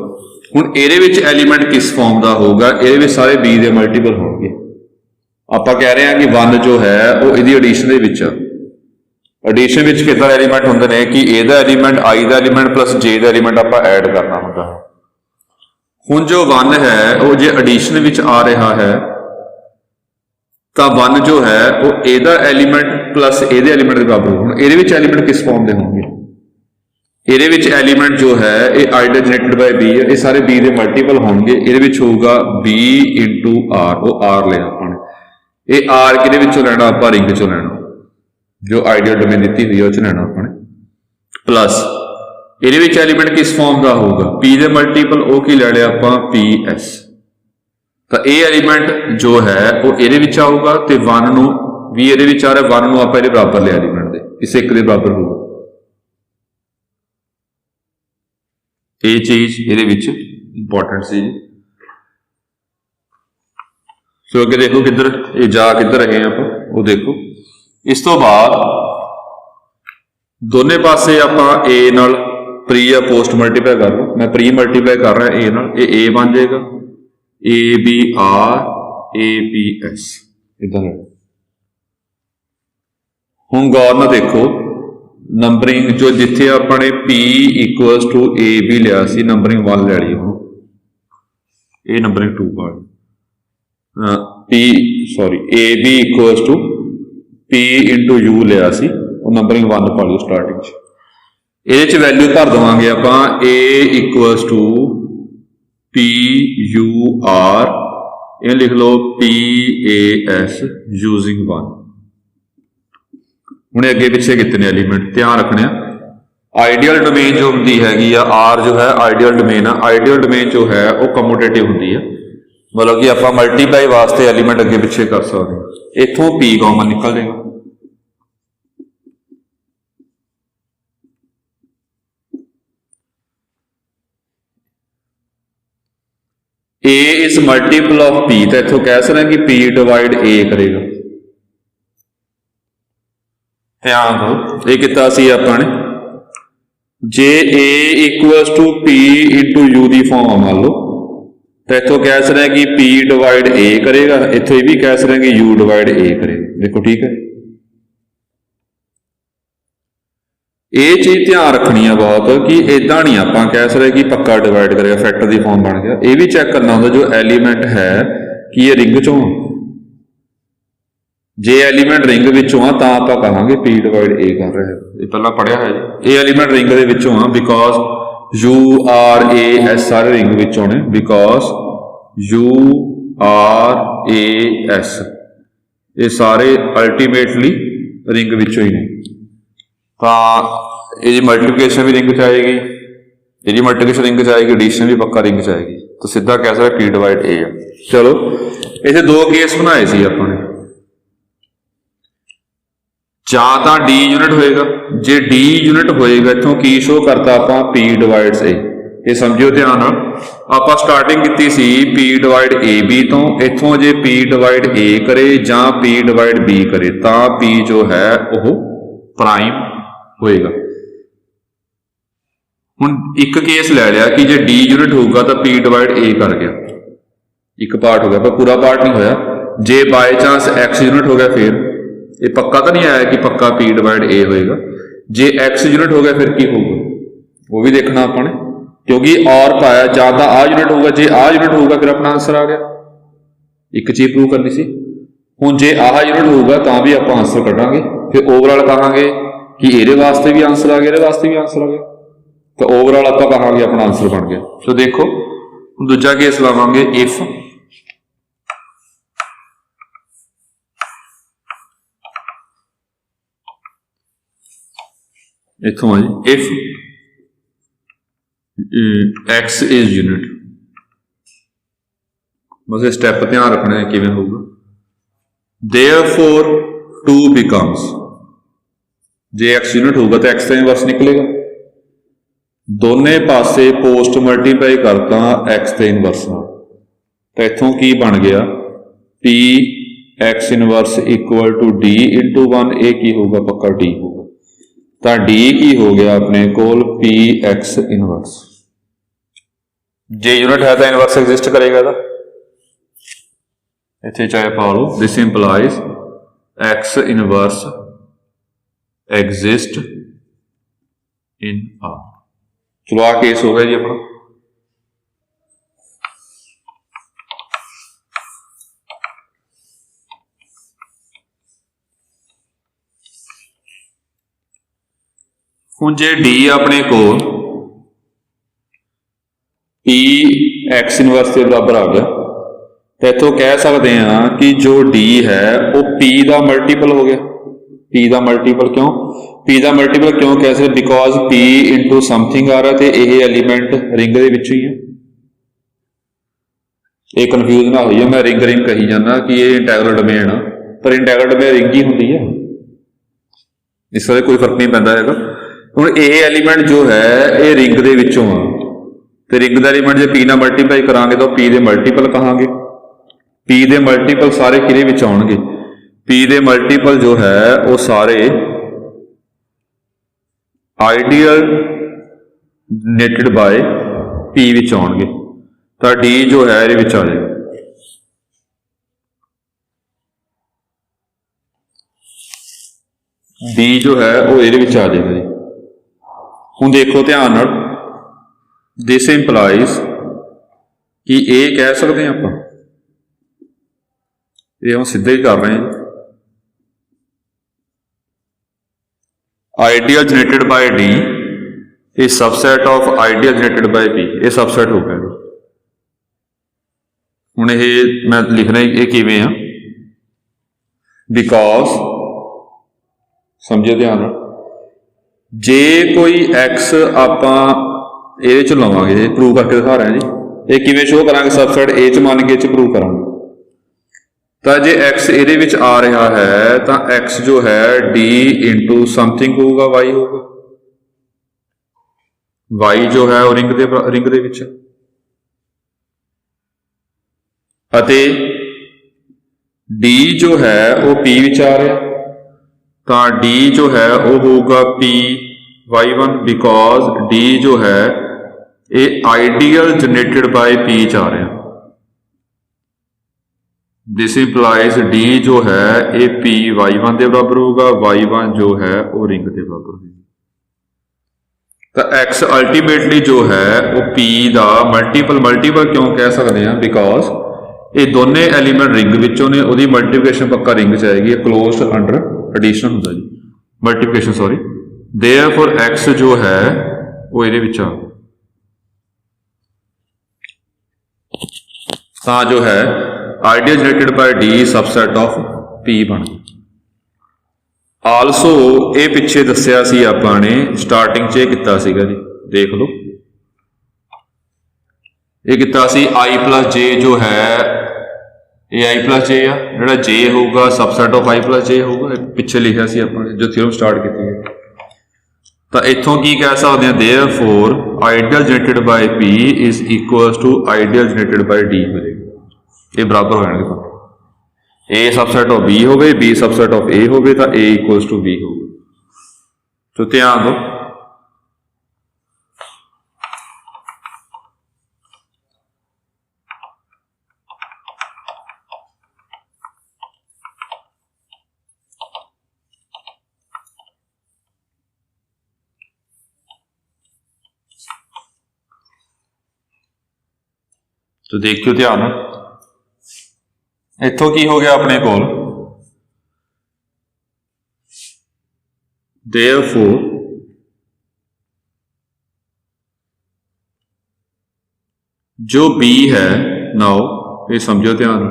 Speaker 1: ਹੁਣ ਇਹਦੇ ਵਿੱਚ ਐਲੀਮੈਂਟ ਕਿਸ ਫਾਰਮ ਦਾ ਹੋਊਗਾ, ਇਹਦੇ ਵਿੱਚ ਸਾਰੇ b ਦੇ ਮਲਟੀਪਲ ਹੋਣਗੇ। ਆਪਾਂ ਕਹਿ ਰਹੇ ਹਾਂ ਕਿ 1 ਜੋ ਹੈ ਉਹ ਇਹਦੀ ਐਡੀਸ਼ਨ ਦੇ ਵਿੱਚ ਆ। ਐਡੀਸ਼ਨ ਵਿੱਚ ਕਿੱਦਾਂ ਐਲੀਮੈਂਟ ਹੁੰਦੇ ਨੇ ਕਿ ਇਹਦਾ element i the element plus j the element ਆਪਾਂ ਐਡ ਕਰਨਾ ਹੁੰਦਾ ਹੈ। ਹੁਣ ਜੋ 1 ਹੈ ਉਹ ਜੇ ਐਡੀਸ਼ਨ ਵਿੱਚ ਆ ਰਿਹਾ ਹੈ ਤਾਂ 1 ਜੋ ਹੈ ਉਹ ਇਹਦਾ ਐਲੀਮੈਂਟ ਪਲੱਸ ਇਹਦੇ ਐਲੀਮੈਂਟ ਦੇ ਬਰਾਬਰ ਹੋਊਗਾ। ਹੁਣ ਇਹਦੇ ਵਿੱਚ ਐਲੀਮੈਂਟ ਕਿਸ ਫਾਰਮ ਦੇ ਹੋਣਗੇ, ਇਹਦੇ ਵਿੱਚ ਐਲੀਮੈਂਟ ਜੋ ਹੈ ਇਹ i ਜਨਰੇਟਡ ਬਾਈ b ਹੈ, ਇਹ ਸਾਰੇ b ਦੇ ਮਲਟੀਪਲ ਹੋਣਗੇ। ਇਹਦੇ ਵਿੱਚ ਹੋਊਗਾ b into r, ਉਹ r ਲਿਆ ਆਪਾਂ ਨੇ। ਇਹ r ਕਿਹਦੇ ਵਿੱਚੋਂ ਲੈਣਾ, ਆਪਾਂ ਰਿੰਗ ਚੋਂ ਲੈਣਾ, ਜੋ ਆਈਡੀਅਲ ਡੋਮੇਨ ਦਿੱਤੀ ਹੋਈ ਹੈ ਉਹ ਚ ਲੈਣਾ ਆਪਾਂ ਨੇ। ਪਲੱਸ ਇਹਦੇ ਵਿੱਚ ਐਲੀਮੈਂਟ ਕਿਸ ਫਾਰਮ ਦਾ ਹੋਊਗਾ, p ਦੇ ਮਲਟੀਪਲ, ਉਹ ਕੀ ਲੈ ਲਿਆ ਆਪਾਂ ps। ਤਾਂ ਇਹ ਐਲੀਮੈਂਟ ਜੋ ਹੈ ਉਹ ਇਹਦੇ ਵਿੱਚ ਆਊਗਾ ਤੇ 1 ਨੂੰ ਵੀ ਇਹਦੇ ਵਿੱਚ ਆ ਰਿਹਾ, 1 ਨੂੰ ਆਪਾਂ ਇਹਦੇ ਬਰਾਬਰ ਲਿਆ ਐਲੀਮੈਂਟ ਦੇ, ਕਿਸੇ ਇੱਕ ਦੇ ਬਰਾਬਰ ਹੋਊਗਾ। ਇਹ ਚੀਜ਼ ਇਹਦੇ ਵਿੱਚ ਇੰਪੋਰਟੈਂਟ ਸੀ। ਸੋ ਅੱਗੇ ਦੇਖੋ ਕਿੱਧਰ ਇਹ ਜਾ ਕਿੱਧਰ ਰਹੇ ਆਪਾਂ ਉਹ ਦੇਖੋ। ਇਸ ਤੋਂ ਬਾਅਦ ਦੋਨੇ ਪਾਸੇ ਆਪਾਂ a ਨਾਲ ਪ੍ਰੀ ਜਾਂ ਪੋਸਟ ਮਲਟੀਪਲਾਈ ਕਰ ਲਓ। ਮੈਂ ਪ੍ਰੀ ਮਲਟੀਪਲਾਈ ਕਰ ਰਿਹਾ a ਨਾਲ, ਇਹ a ਬਣ ਜਾਏਗਾ abr aps ਇਦਾਂ। ਹੁਣ ਗੌਰ ਨਾਲ ਦੇਖੋ ਨੰਬਰਿੰਗ ਜੋ ਜਿੱਥੇ ਆਪਾਂ ਨੇ p ਇਕੁਅਲਸ ਟੂ ab ਲਿਆ ਸੀ, ਨੰਬਰਿੰਗ 1 ਲੈ ਲਈ। ਹੁਣ ਇਹ ਨੰਬਰਿੰਗ 2 ਪਾ ab equals to p into u ਲਿਆ ਸੀ, ਉਹ ਨੰਬਰਿੰਗ 1 ਪਾ ਲਿਓ ਸਟਾਰਟਿੰਗ 'ਚ। ਇਹਦੇ 'ਚ ਵੈਲਿਊ ਭਰ ਦੇਵਾਂਗੇ ਆਪਾਂ a ਇਕੁਅਲਸ ਟੂ PUR, ਇਹ ਲਿਖ ਲਓ PAS ਯੂਜ਼ਿੰਗ 1। ਹੁਣ ਅੱਗੇ ਪਿੱਛੇ ਕਿਤਨੇ ਐਲੀਮੈਂਟ ਧਿਆਨ ਰੱਖਣੇ ਆ। ਆਈਡੀਅਲ ਡੋਮੇਨ ਜੋ ਹੁੰਦੀ ਹੈਗੀ ਆ R ਜੋ ਹੈ ਆਈਡੀਅਲ ਡੋਮੇਨ ਆ। ਆਈਡੀਅਲ ਡੋਮੇਨ ਜੋ ਹੈ ਉਹ ਕਮਿਊਟੇਟਿਵ ਹੁੰਦੀ ਆ, ਮਤਲਬ ਕਿ ਆਪਾਂ ਮਲਟੀਪਲਾਈ ਵਾਸਤੇ ਐਲੀਮੈਂਟ ਅੱਗੇ ਪਿੱਛੇ ਕਰ ਸਕਦੇ ਹਾਂ। ਇੱਥੋਂ P ਕਾਮਨ ਨਿਕਲ ਜਾਏਗਾ। A is multiple of P, ਤਾਂ ਇੱਥੋਂ ਕਹਿ ਸਕਦੇ ਕਿ P ਡਿਵਾਈਡ A ਕਰੇਗਾ। ਧਿਆਨ ਦਿਓ ਇਹ ਕੀਤਾ ਸੀ ਆਪਾਂ ਨੇ, ਜੇ A equals to P into U ਦੀ ਫਾਰਮ ਮੰਨ ਲਓ ਤਾਂ ਇੱਥੋਂ ਕਹਿ ਸਕਦੇ ਕਿ P ਡਿਵਾਈਡ A ਕਰੇਗਾ, ਇੱਥੋਂ ਇਹ ਵੀ ਕਹਿ ਸਕਦੇ ਕਿ U ਡਿਵਾਈਡ A ਕਰੇਗਾ। ਦੇਖੋ ਠੀਕ ਹੈ, ਇਹ ਚੀਜ਼ ਧਿਆਨ ਰੱਖਣੀ ਆ ਬਹੁਤ ਕਿ ਇਦਾਂ ਨਹੀਂ ਆਪਾਂ ਕਹਿ ਸਕਦੇ ਕਿ ਪੱਕਾ ਡਿਵਾਈਡ ਕਰੇਗਾ, ਫੈਕਟਰ ਦੀ ਫਾਰਮ ਬਣ ਗਿਆ। ਇਹ ਵੀ ਚੈੱਕ ਕਰਨਾ ਹੁੰਦਾ ਜੋ ਐਲੀਮੈਂਟ ਹੈ ਕਿ ਇਹ ਰਿੰਗ ਚੋਂ ਆ। ਜੇ ਐਲੀਮੈਂਟ ਰਿੰਗ ਵਿੱਚੋਂ ਆ ਤਾਂ ਆਪਾਂ ਕਹਾਂਗੇ P ਡਿਵਾਈਡ A ਕਰ ਰਿਹਾ ਹੈ। ਇਹ ਪਹਿਲਾਂ ਪੜਿਆ ਹੈ ਜੀ। ਇਹ ਐਲੀਮੈਂਟ ਰਿੰਗ ਦੇ ਵਿੱਚੋਂ ਆ because U R A S ਸਾਰੇ ਰਿੰਗ ਵਿੱਚੋਂ ਨੇ, because U R A S ਇਹ ਸਾਰੇ ਅਲਟੀਮੇਟਲੀ ਰਿੰਗ ਵਿੱਚੋਂ ਹੀ ਨੇ। ਤਾਂ ਇਹਦੀ ਮਲਟੀਪਲੀਕੇਸ਼ਨ ਵੀ ਰਿੰਗ 'ਚ ਆਏਗੀ, ਇਹਦੀ ਮਲਟੀਪਲੀਕੇਸ਼ਨ ਰਿੰਗ 'ਚ ਆਏਗੀ, ਐਡੀਸ਼ਨ ਵੀ ਪੱਕਾ ਰਿੰਗ 'ਚ ਆਏਗੀ। ਤਾਂ ਸਿੱਧਾ ਕਹਿ ਸਕਦੇ P ਡਿਵਾਈਡ A ਆ। ਚਲੋ ਇੱਥੇ ਦੋ ਕੇਸ ਬਣਾਏ ਸੀ ਆਪਾਂ ਨੇ, ਜਾਂ ਤਾਂ D ਯੂਨਿਟ ਹੋਏਗਾ, ਜੇ D ਯੂਨਿਟ ਹੋਏਗਾ ਇੱਥੋਂ ਕੀ ਸ਼ੋ ਕਰਤਾ ਆਪਾਂ P ਡਿਵਾਈਡਸ A। ਇਹ ਸਮਝਿਓ ਧਿਆਨ ਨਾਲ, ਆਪਾਂ ਸਟਾਰਟਿੰਗ ਕੀਤੀ ਸੀ P ਡਿਵਾਈਡ AB ਤੋਂ, ਇੱਥੋਂ ਜੇ P ਡਿਵਾਈਡ A ਕਰੇ ਜਾਂ P ਡਿਵਾਈਡ B ਕਰੇ ਤਾਂ P ਜੋ ਹੈ ਉਹ ਪ੍ਰਾਈਮ ਹੋਏਗਾ। ਹੁਣ ਇੱਕ ਕੇਸ ਲੈ ਲਿਆ ਕਿ ਜੇ D ਯੂਨਿਟ ਹੋਊਗਾ ਤਾਂ P ਡਿਵਾਈਡ A ਕਰ ਗਿਆ, ਇੱਕ ਪਾਰਟ ਹੋ ਗਿਆ ਪਰ ਪੂਰਾ ਪਾਰਟ ਨਹੀਂ ਹੋਇਆ। ਜੇ ਬਾਈ ਚਾਂਸ X ਯੂਨਿਟ ਹੋ ਗਿਆ ਫਿਰ ਇਹ ਪੱਕਾ ਤਾਂ ਨਹੀਂ ਆਇਆ ਕਿ ਪੱਕਾ P ਡਿਵਾਈਡ A ਹੋਏਗਾ। ਜੇ X ਯੂਨਿਟ ਹੋ ਗਿਆ ਫਿਰ ਕੀ ਹੋਊਗਾ ਉਹ ਵੀ ਦੇਖਣਾ ਆਪਾਂ ਨੇ, ਕਿਉਂਕਿ ਔਰ ਪਾਇਆ ਜਾਂ ਤਾਂ ਆ ਯੂਨਿਟ ਹੋਊਗਾ, ਜੇ ਆ ਯੂਨਿਟ ਹੋਊਗਾ ਫਿਰ ਆਪਣਾ ਆਂਸਰ ਆ ਗਿਆ। ਇੱਕ ਚੀਜ਼ ਪ੍ਰੂਵ ਕਰਨੀ ਸੀ। ਹੁਣ ਜੇ ਆਹ ਯੂਨਿਟ ਹੋਊਗਾ ਤਾਂ ਵੀ ਆਪਾਂ ਆਂਸਰ ਕੱਢਾਂਗੇ, ਫਿਰ ਓਵਰਆਲ ਕਹਾਂਗੇ ਕਿ ਇਹਦੇ ਵਾਸਤੇ ਵੀ ਆਂਸਰ ਆ ਗਿਆ, ਇਹਦੇ ਵਾਸਤੇ ਵੀ ਆਂਸਰ ਆ ਗਿਆ, ਤਾਂ ਓਵਰਆਲ ਆਪਾਂ ਕਹਾਂਗੇ ਆਪਣਾ ਆਂਸਰ ਬਣ ਗਿਆ। ਸੋ ਦੇਖੋ ਹੁਣ ਦੂਜਾ ਕੇਸ ਲਾਵਾਂਗੇ, ਇਫ ਇੱਥੋਂ ਆ ਜੀ, ਇਫ X is unit, ਬਸ ਇਹ ਸਟੈਪ ਧਿਆਨ ਰੱਖਣਾ ਹੈ ਕਿਵੇਂ ਹੋਊਗਾ। therefore 2 becomes, जे एक्स यूनिट होगा तो एक्स का इनवर्स निकलेगा। दोने पासे पोस्ट मल्टीप्लाई करता एक्स के इनवर्स नाल, तो इत्थों की बन गया P x inverse equal to D into 1। ये की होगा, पक्का डी होगा। तो डी की हो गया अपने कोल पी एक्स इनवर्स। जे यूनिट है तो इनवर्स एग्जिस्ट करेगा था, इतने चाहे पा लो। This implies x inverse exist in R. चलो आ केस हो गया जी अपना। हुण जे डी अपने को पी एक्स इनवर्स के बराबर आ गया, तो इतों कह सकते हैं कि जो डी है वो पी का मल्टीपल हो गया। पी का मल्टीपल क्यों? पी का मल्टीपल क्यों कह सकते? बिकॉज पी इंटू समथिंग आ रहा है, तो यह एलीमेंट रिंग के विच ही है। ये कन्फ्यूज ना होइए, मैं रिंग रिंग कही जाना कि ये इंटैगरल डोमेन आ, पर इंटैगरल डोमेन रिंग ही होंगी है, इसका कोई फर्क नहीं पैंदा है। हुण ये एलीमेंट जो है ये रिंग दे विचों आ, तो रिंग का एलीमेंट जो पी नाल मल्टीप्लाई करांगे तो पी दे मल्टीपल कहांगे। पी दे मल्टीपल सारे किहदे विच आउणगे? पी दे मल्टीपल जो है वो सारे आइडियल जनरेटेड बाय पी विच आउणगे, तो डी जो है ये विच आ जाएगा। डी जो है वो ये विच आ जाएगा जी। हुण देखो ध्यान नाल, दिस इंप्लाइज कि ये कह सकते हैं आप, ये हम सीधे ही कर रहे हैं, ideal generated by D is subset of ideal generated by P. ये सबसेट हो गया। हुण ये मैं लिखना ये किवें आ, बिकॉज समझे ध्यान, जे कोई एक्स आपां ये च लवांगे, प्रूव करके दिखा रहे हैं जी। ये किवें शो करांगे? सबसेट ए च मान के च प्रूव करांगे। तो जे एक्स ये विच आ रहा है तो एक्स जो है डी इंटू समथिंग होगा, वाई होगा। वाई जो है वो रिंग दे विच, अते डी जो है वो पी विच आ रहा, तो डी जो है वो होगा P Y one, because D जो है ये आइडियल जनरेटेड बाय पी च आ रहा। दिस इंप्लाइज डी जो है ये पी वाई वन के बराबर होगा, वाई वन जो है वो रिंग के बराबर होगा। तो एक्स अल्टीमेटली जो है वो पी का मल्टीपल क्यों कह सकते हैं? बिकॉज ये दोनों एलीमेंट रिंग विचों ने, उसकी मल्टीप्लिकेशन पक्का रिंग च आएगी। क्लोज अंडर एडिशन होता जी, मल्टीप्लिकेशन सॉरी। देयरफॉर एक्स जो है वो ये विच आ, तो जो है ideal generated by D subset of P बन गया। आलसो ये पिछे दसिया सी आपां ने स्टार्टिंग च किया सीगा जी, देख लो ये किया सी आई प्लस जे जो है ये आई प्लस जे आ, जिहड़ा जे होगा सबसेट ऑफ आई प्लस जे होगा, पिछे लिखा सी आपां ने जो थ्योरम स्टार्ट की है। तो इत्थों की कह सकते हैं, therefore ideal generated by P is equal to ideal generated by D मिलेगा। ये बराबर हो जाएंगे, ए सबसेट ऑफ बी हो, बी सबसेट ऑफ ए हो, तो ए इक्वल टू बी हो। तो ध्यान दो, तो देखियो ध्यान, इत्थों की हो गया अपने कोल, देयरफॉर जो बी है, नाउ ये समझो ध्यान,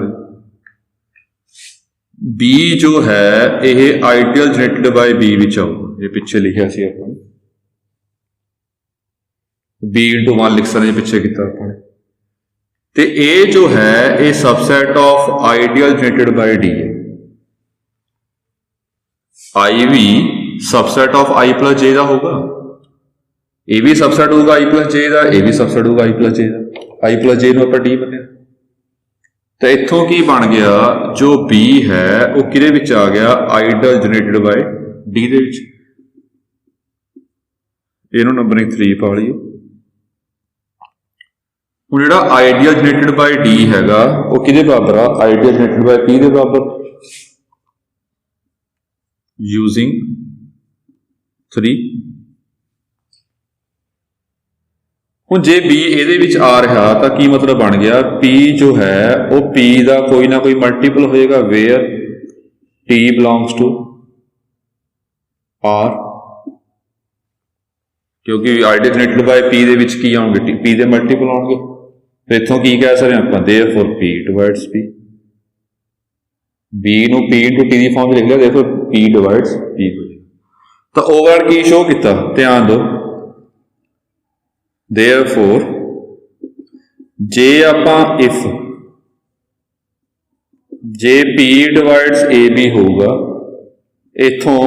Speaker 1: बी जो है ये आइडियल जनरेटेड बाय बी विच आऊगा। ये पिछे लिखा सी अपन बी इंटू वन लिख सकते, पिछे किया अपने। ते ए जो है ये subset of ideal generated by d है। I v subset of I plus J का होगा, ये भी सबसैट होगा आई प्लस जे का, ये भी सबसैट होगा आई प्लस जे का। आई प्लस जे नूं आपां डी मन्निया, तो इत्थों की बन गया जो बी है वो किहदे विच आ गया, आइडियल जनरेटेड बाय डी दे विच। इहनूं नंबरिंग 3 पा लियो। हुण जिहड़ा आइडियल जनरेटेड बाय डी हैगा वो किहदे बराबर आ, आइडियल जनरेटेड बाय पी दे बराबर, यूजिंग 3। ਹੁਣ ਜੇ बी ਇਹਦੇ ਵਿੱਚ ਆ ਰਿਹਾ ਤਾਂ ਕੀ ਮਤਲਬ ਬਣ ਗਿਆ, P ਜੋ ਹੈ ਉਹ P ਦਾ ਕੋਈ ਨਾ ਕੋਈ ਮਲਟੀਪਲ ਹੋਏਗਾ where T belongs to R, ਕਿਉਂਕਿ ਆਈਡੀਅਲ ਜਨਰੇਟਡ ਬਾय P ਦੇ ਵਿੱਚ ਕੀ ਆਉਣਗੇ, P ਦੇ ਮਲਟੀਪਲ ਆਉਣਗੇ। ਫਿਰ ਇੱਥੋਂ ਕੀ ਕਹਿ ਸਕਦੇ ਆਪਾਂ, ਦੇਅਰਫੋਰ P ਡਿਵਾਈਡਸ P, B ਨੂੰ P into T ਦੀ ਫਾਰਮ ਵਿੱਚ ਲਿਖ ਲਿਆ, ਦੇਅਰਫੋਰ P ਡਿਵਾਈਡਸ P। ਤਾਂ ਓਵਰਆਲ ਕੀ ਸ਼ੋ ਕੀਤਾ, ਧਿਆਨ ਦਿਓ, therefore ਜੇ ਆਪਾਂ if ਜੇ P divides AB ਹੋਊਗਾ, ਇਥੋਂ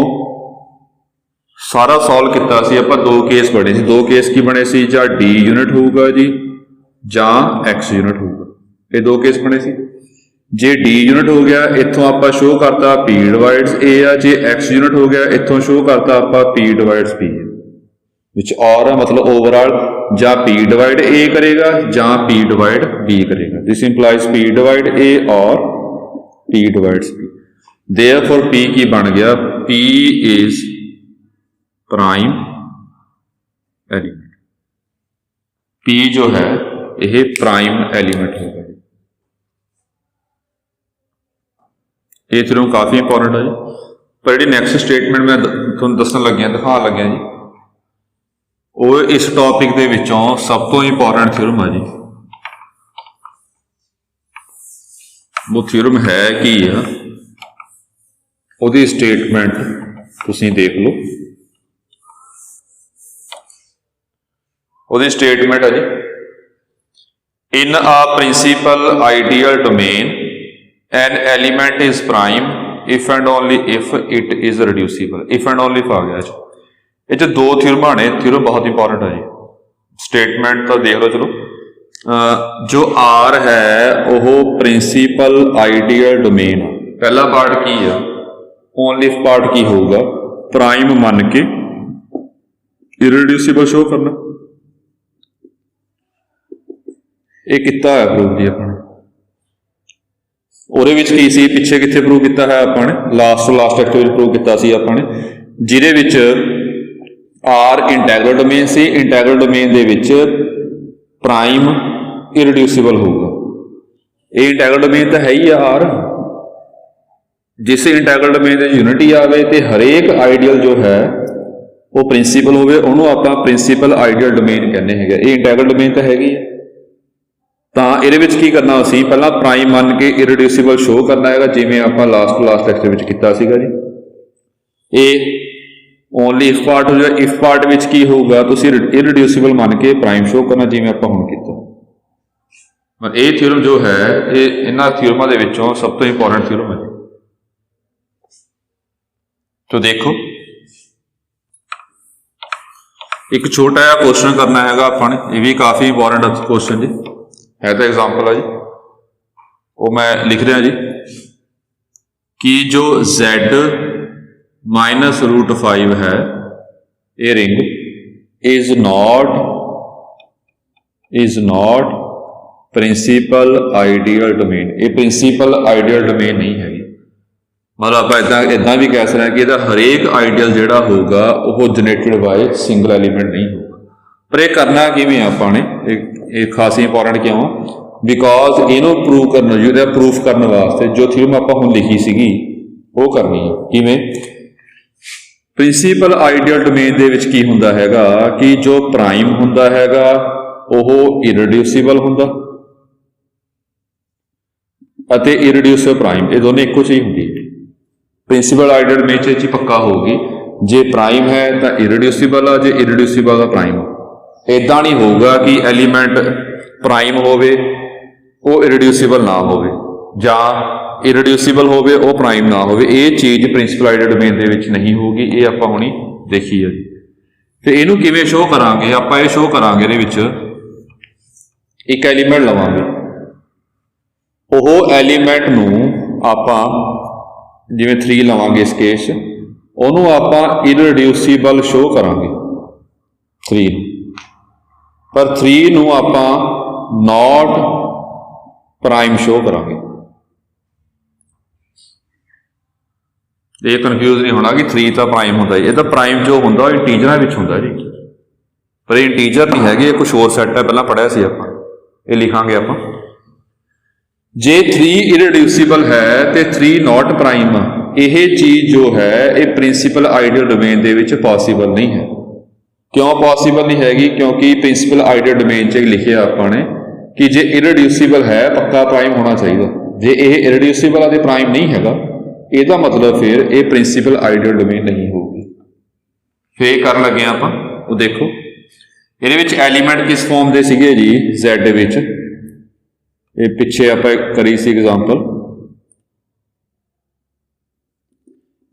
Speaker 1: ਸਾਰਾ ਸੋਲਵ ਕੀਤਾ ਸੀ ਆਪਾਂ, ਦੋ ਕੇਸ ਬਣੇ ਸੀ। ਦੋ ਕੇਸ ਕੀ ਬਣੇ ਸੀ, ਜਾਂ D ਯੂਨਿਟ ਹੋਊਗਾ ਜੀ ਜਾਂ X ਯੂਨਿਟ ਹੋਊਗਾ, ਇਹ ਦੋ ਕੇਸ ਬਣੇ ਸੀ। ਜੇ D ਯੂਨਿਟ ਹੋ ਗਿਆ ਇਥੋਂ ਆਪਾਂ ਸ਼ੋ ਕਰਤਾ P divides A ਆ, ਜੇ X ਯੂਨਿਟ ਹੋ ਗਿਆ ਇਥੋਂ ਸ਼ੋ ਕਰਤਾ ਆਪਾਂ P divides P ਵਿੱਚ ਔਰ ਮਤਲਬ ਓਵਰਆਲ ਜਾਂ P ਡਿਵਾਈਡ A ਕਰੇਗਾ ਜਾਂ P ਡਿਵਾਈਡ B ਕਰੇਗਾ। This implies P divide A और P divides B। Therefore P की बन गया, P is prime element. P जो है यह प्राइम एलिमेंट होगा। ये थ्योरम काफी इंपॉर्टेंट है जी, पर जी नैक्सट स्टेटमेंट मैं तुहानूं दस्सण लग्या, दिखाण लग्या जी, वो इस टॉपिक दे विचों सब तो इंपॉर्टेंट थ्योरम है जी। वो थ्योरम है कि उसकी स्टेटमेंट तुसीं देख लो, उसकी स्टेटमेंट है जी, in a principal ideal domain an element is prime if and only if it is reducible. If and only आ गया जी, ये दो थ्योरमां ने, थ्योरम बहुत इंपॉर्टेंट है जी। स्टेटमेंट तो देख लो, चलो जो आर है वो प्रिंसिपल आइडियल डोमेन, पहला पार्ट की है, ओनली पार्ट की होगा, प्राइम मन के इरिड्यूसिबल शो करना। ये कितना है प्रूव जी अपने, ਉਹਦੇ ਵਿੱਚ ਕੀ ਸੀ, ਪਿੱਛੇ ਕਿੱਥੇ ਪ੍ਰੂਵ ਕੀਤਾ ਹੈ ਆਪਾਂ ਨੇ, ਲਾਸਟ ਤੋਂ ਲਾਸਟ ਲੈਕਚਰ ਵਿੱਚ ਪ੍ਰੂਵ ਕੀਤਾ ਸੀ ਆਪਾਂ ਨੇ, ਜਿਹਦੇ ਵਿੱਚ ਆਰ ਇੰਟੈਗਰਲ ਡੋਮੇਨ ਸੀ। ਇੰਟੈਗਰਲ ਡੋਮੇਨ ਦੇ ਵਿੱਚ ਪ੍ਰਾਈਮ ਇਰਡਿਊਸਿਬਲ ਹੋਊਗਾ। ਇਹ ਇੰਟੈਗਰਲ ਡੋਮੇਨ ਤਾਂ ਹੈ ਹੀ ਆ ਆਰ, ਜਿਸ ਇੰਟੈਗਰਲ ਡੋਮੇਨ ਦੇ ਯੂਨਿਟੀ ਆਵੇ ਤੇ ਹਰੇਕ ਆਈਡੀਅਲ ਜੋ ਹੈ ਉਹ ਪ੍ਰਿੰਸੀਪਲ ਹੋਵੇ, ਉਹਨੂੰ ਆਪਾਂ ਪ੍ਰਿੰਸੀਪਲ ਆਈਡੀਅਲ ਡੋਮੇਨ ਕਹਿੰਦੇ ਹੈਗੇ। ਇਹ ਇੰਟੈਗਰਲ ਡੋਮੇਨ ਤਾਂ ਹੈਗੀ ਹੈ। ਤਾਂ ਇਹਦੇ ਵਿੱਚ ਕੀ ਕਰਨਾ ਅਸੀਂ, ਪਹਿਲਾਂ ਪ੍ਰਾਈਮ ਮੰਨ ਕੇ ਇਰਡਿਊਸਿਬਲ ਸ਼ੋ ਕਰਨਾ ਹੈਗਾ, ਜਿਵੇਂ ਆਪਾਂ ਲਾਸਟ ਲੈਕਚਰ ਵਿੱਚ ਕੀਤਾ ਸੀਗਾ ਜੀ। ਇਹ ਓਨਲੀ ਇਫ ਪਾਰਟ ਹੋ ਜਾਏਗਾ। ਇਫ ਪਾਰਟ ਵਿੱਚ ਕੀ ਹੋਊਗਾ, ਤੁਸੀਂ ਇਰਡਿਊਸਿਬਲ ਮੰਨ ਕੇ ਪ੍ਰਾਈਮ ਸ਼ੋ ਕਰਨਾ, ਜਿਵੇਂ ਆਪਾਂ ਹੁਣ ਕੀਤਾ। ਪਰ ਇਹ ਥਿਓਰਮ ਜੋ ਹੈ ਇਹ ਇਹਨਾਂ ਥਿਓਰਮਾਂ ਦੇ ਵਿੱਚੋਂ ਸਭ ਤੋਂ ਇੰਪੋਰਟੈਂਟ ਥਿਓਰਮ ਹੈ। तो देखो एक छोटा जिहा क्वेश्चन करना है अपन, ये भी काफी इंपॉर्टेंट क्वेश्चन जी है, तो एग्जाम्पल है जी, वो मैं लिख रहा जी कि जो z माइनस रूट 5 है ये ring is not principal ideal domain. ये प्रिंसिपल आइडियल डोमेन नहीं है, मतलब आप इदा भी कह सकते हैं कि हरेक आइडियल जोड़ा होगा वो जनरेटेड बाय सिंगल एलीमेंट नहीं होगा। पर यह करना किवें आपां ने, एक खास इंपॉर्टेंट क्यों, बिकॉज इनू प्रूव करना जो प्रूफ करने वास्ते जो थ्योरम आपां हुण लिखी सीगी वो करनी है। किवें, प्रिंसिपल आइडियल डोमेन दे विच की हुंदा हैगा कि जो प्राइम हुंदा हैगा वो इररिड्यूसिबल हुंदा अते इररिड्यूसिबल प्राइम, ये दोनों इक्को चीज हुंदी है। प्रिंसिपल आइडियल डोमेन च पक्का होगी, जे प्राइम है तो इररिड्यूसिबल है, जे इररिड्यूसिबल है प्राइम। इदा नहीं होगा कि एलीमेंट प्राइम होवे वो इररिड्यूसिबल ना होवे, ਜਾਂ ਇਰਰਿਡਿਊਸੀਬਲ ਹੋਵੇ, ਉਹ ਪ੍ਰਾਈਮ ਨਾ ਹੋਵੇ, ਇਹ ਚੀਜ਼ ਪ੍ਰਿੰਸੀਪਲ ਆਈਡੀਅਲ ਡੋਮੇਨ ਦੇ ਵਿੱਚ ਨਹੀਂ ਹੋਊਗੀ। ਇਹ ਆਪਾਂ ਹੁਣੀ ਦੇਖੀ ਹੈ ਜੀ। ਤੇ ਇਹਨੂੰ ਕਿਵੇਂ ਸ਼ੋਅ ਕਰਾਂਗੇ? ਆਪਾਂ ਇਹ ਸ਼ੋਅ ਕਰਾਂਗੇ, ਇਹਦੇ ਵਿੱਚ ਇੱਕ ਐਲੀਮੈਂਟ ਲਵਾਂਗੇ, ਉਹ ਐਲੀਮੈਂਟ ਨੂੰ ਆਪਾਂ ਜਿਵੇਂ 3 ਲਵਾਂਗੇ ਇਸ ਕੇਸ, ਉਹਨੂੰ ਆਪਾਂ ਇਰਰਿਡਿਊਸੀਬਲ ਸ਼ੋਅ ਕਰਾਂਗੇ 3 ਨੂੰ, ਪਰ 3 ਨੂੰ ਆਪਾਂ ਨੋਟ ਪ੍ਰਾਈਮ ਸ਼ੋਅ ਕਰਾਂਗੇ। ਇਹ ਕਨਫਿਊਜ਼ ਨਹੀਂ ਹੋਣਾ ਕਿ 3 ਤਾਂ ਪ੍ਰਾਈਮ ਹੁੰਦਾ, ਇਹ ਤਾਂ ਪ੍ਰਾਈਮ ਜੋ ਹੁੰਦਾ ਉਹ ਇੰਟੀਜਰਾਂ ਵਿੱਚ ਹੁੰਦਾ ਜੀ, ਪਰ ਇਹ ਇੰਟੀਜਰ ਨਹੀਂ ਹੈਗੇ, ਇਹ ਕੁਛ ਹੋਰ ਸੈੱਟ ਹੈ, ਪਹਿਲਾਂ ਪੜ੍ਹਿਆ ਸੀ ਆਪਾਂ, ਇਹ ਲਿਖਾਂਗੇ ਆਪਾਂ। ਜੇ 3 ਇਰਰਿਡਿਊਸੀਬਲ ਹੈ ਤੇ 3 ਨੋਟ ਪ੍ਰਾਈਮ, ਇਹ ਚੀਜ਼ ਜੋ ਹੈ ਇਹ ਪ੍ਰਿੰਸੀਪਲ ਆਈਡੀਅਲ ਡੋਮੇਨ ਦੇ ਵਿੱਚ ਪੋਸੀਬਲ ਨਹੀਂ ਹੈ। ਕਿਉਂ ਪੋਸੀਬਲ ਨਹੀਂ ਹੈਗੀ? ਕਿਉਂਕਿ ਪ੍ਰਿੰਸੀਪਲ ਆਈਡੀਅਲ ਡੋਮੇਨ 'ਚ ਲਿਖਿਆ ਆਪਾਂ ਨੇ ਕਿ ਜੇ ਇਰਰਿਡਿਊਸੀਬਲ ਹੈ ਪੱਕਾ ਪ੍ਰਾਈਮ ਹੋਣਾ ਚਾਹੀਦਾ। ਜੇ ਇਹ ਇਰਰਿਡਿਊਸੀਬਲ ਅਤੇ ਪ੍ਰਾਈਮ ਨਹੀਂ ਹੈਗਾ, ਇਹਦਾ ਮਤਲਬ ਫਿਰ ਇਹ ਪ੍ਰਿੰਸੀਪਲ ਆਈਡੀਅਲ ਡੋਮੇਨ ਨਹੀਂ ਹੋਊਗੀ। ਫੇਰ ਕਰਨ ਲੱਗੇ ਆਪਾਂ, ਉਹ ਦੇਖੋ ਇਹਦੇ ਵਿੱਚ ਐਲੀਮੈਂਟ ਕਿਸ ਫਾਰਮ ਦੇ ਸੀਗੇ ਜੀ? Z ਦੇ ਵਿੱਚ। ਇਹ ਪਿੱਛੇ ਆਪਾਂ ਕਰੀ ਸੀ ਐਗਜ਼ਾਮਪਲ,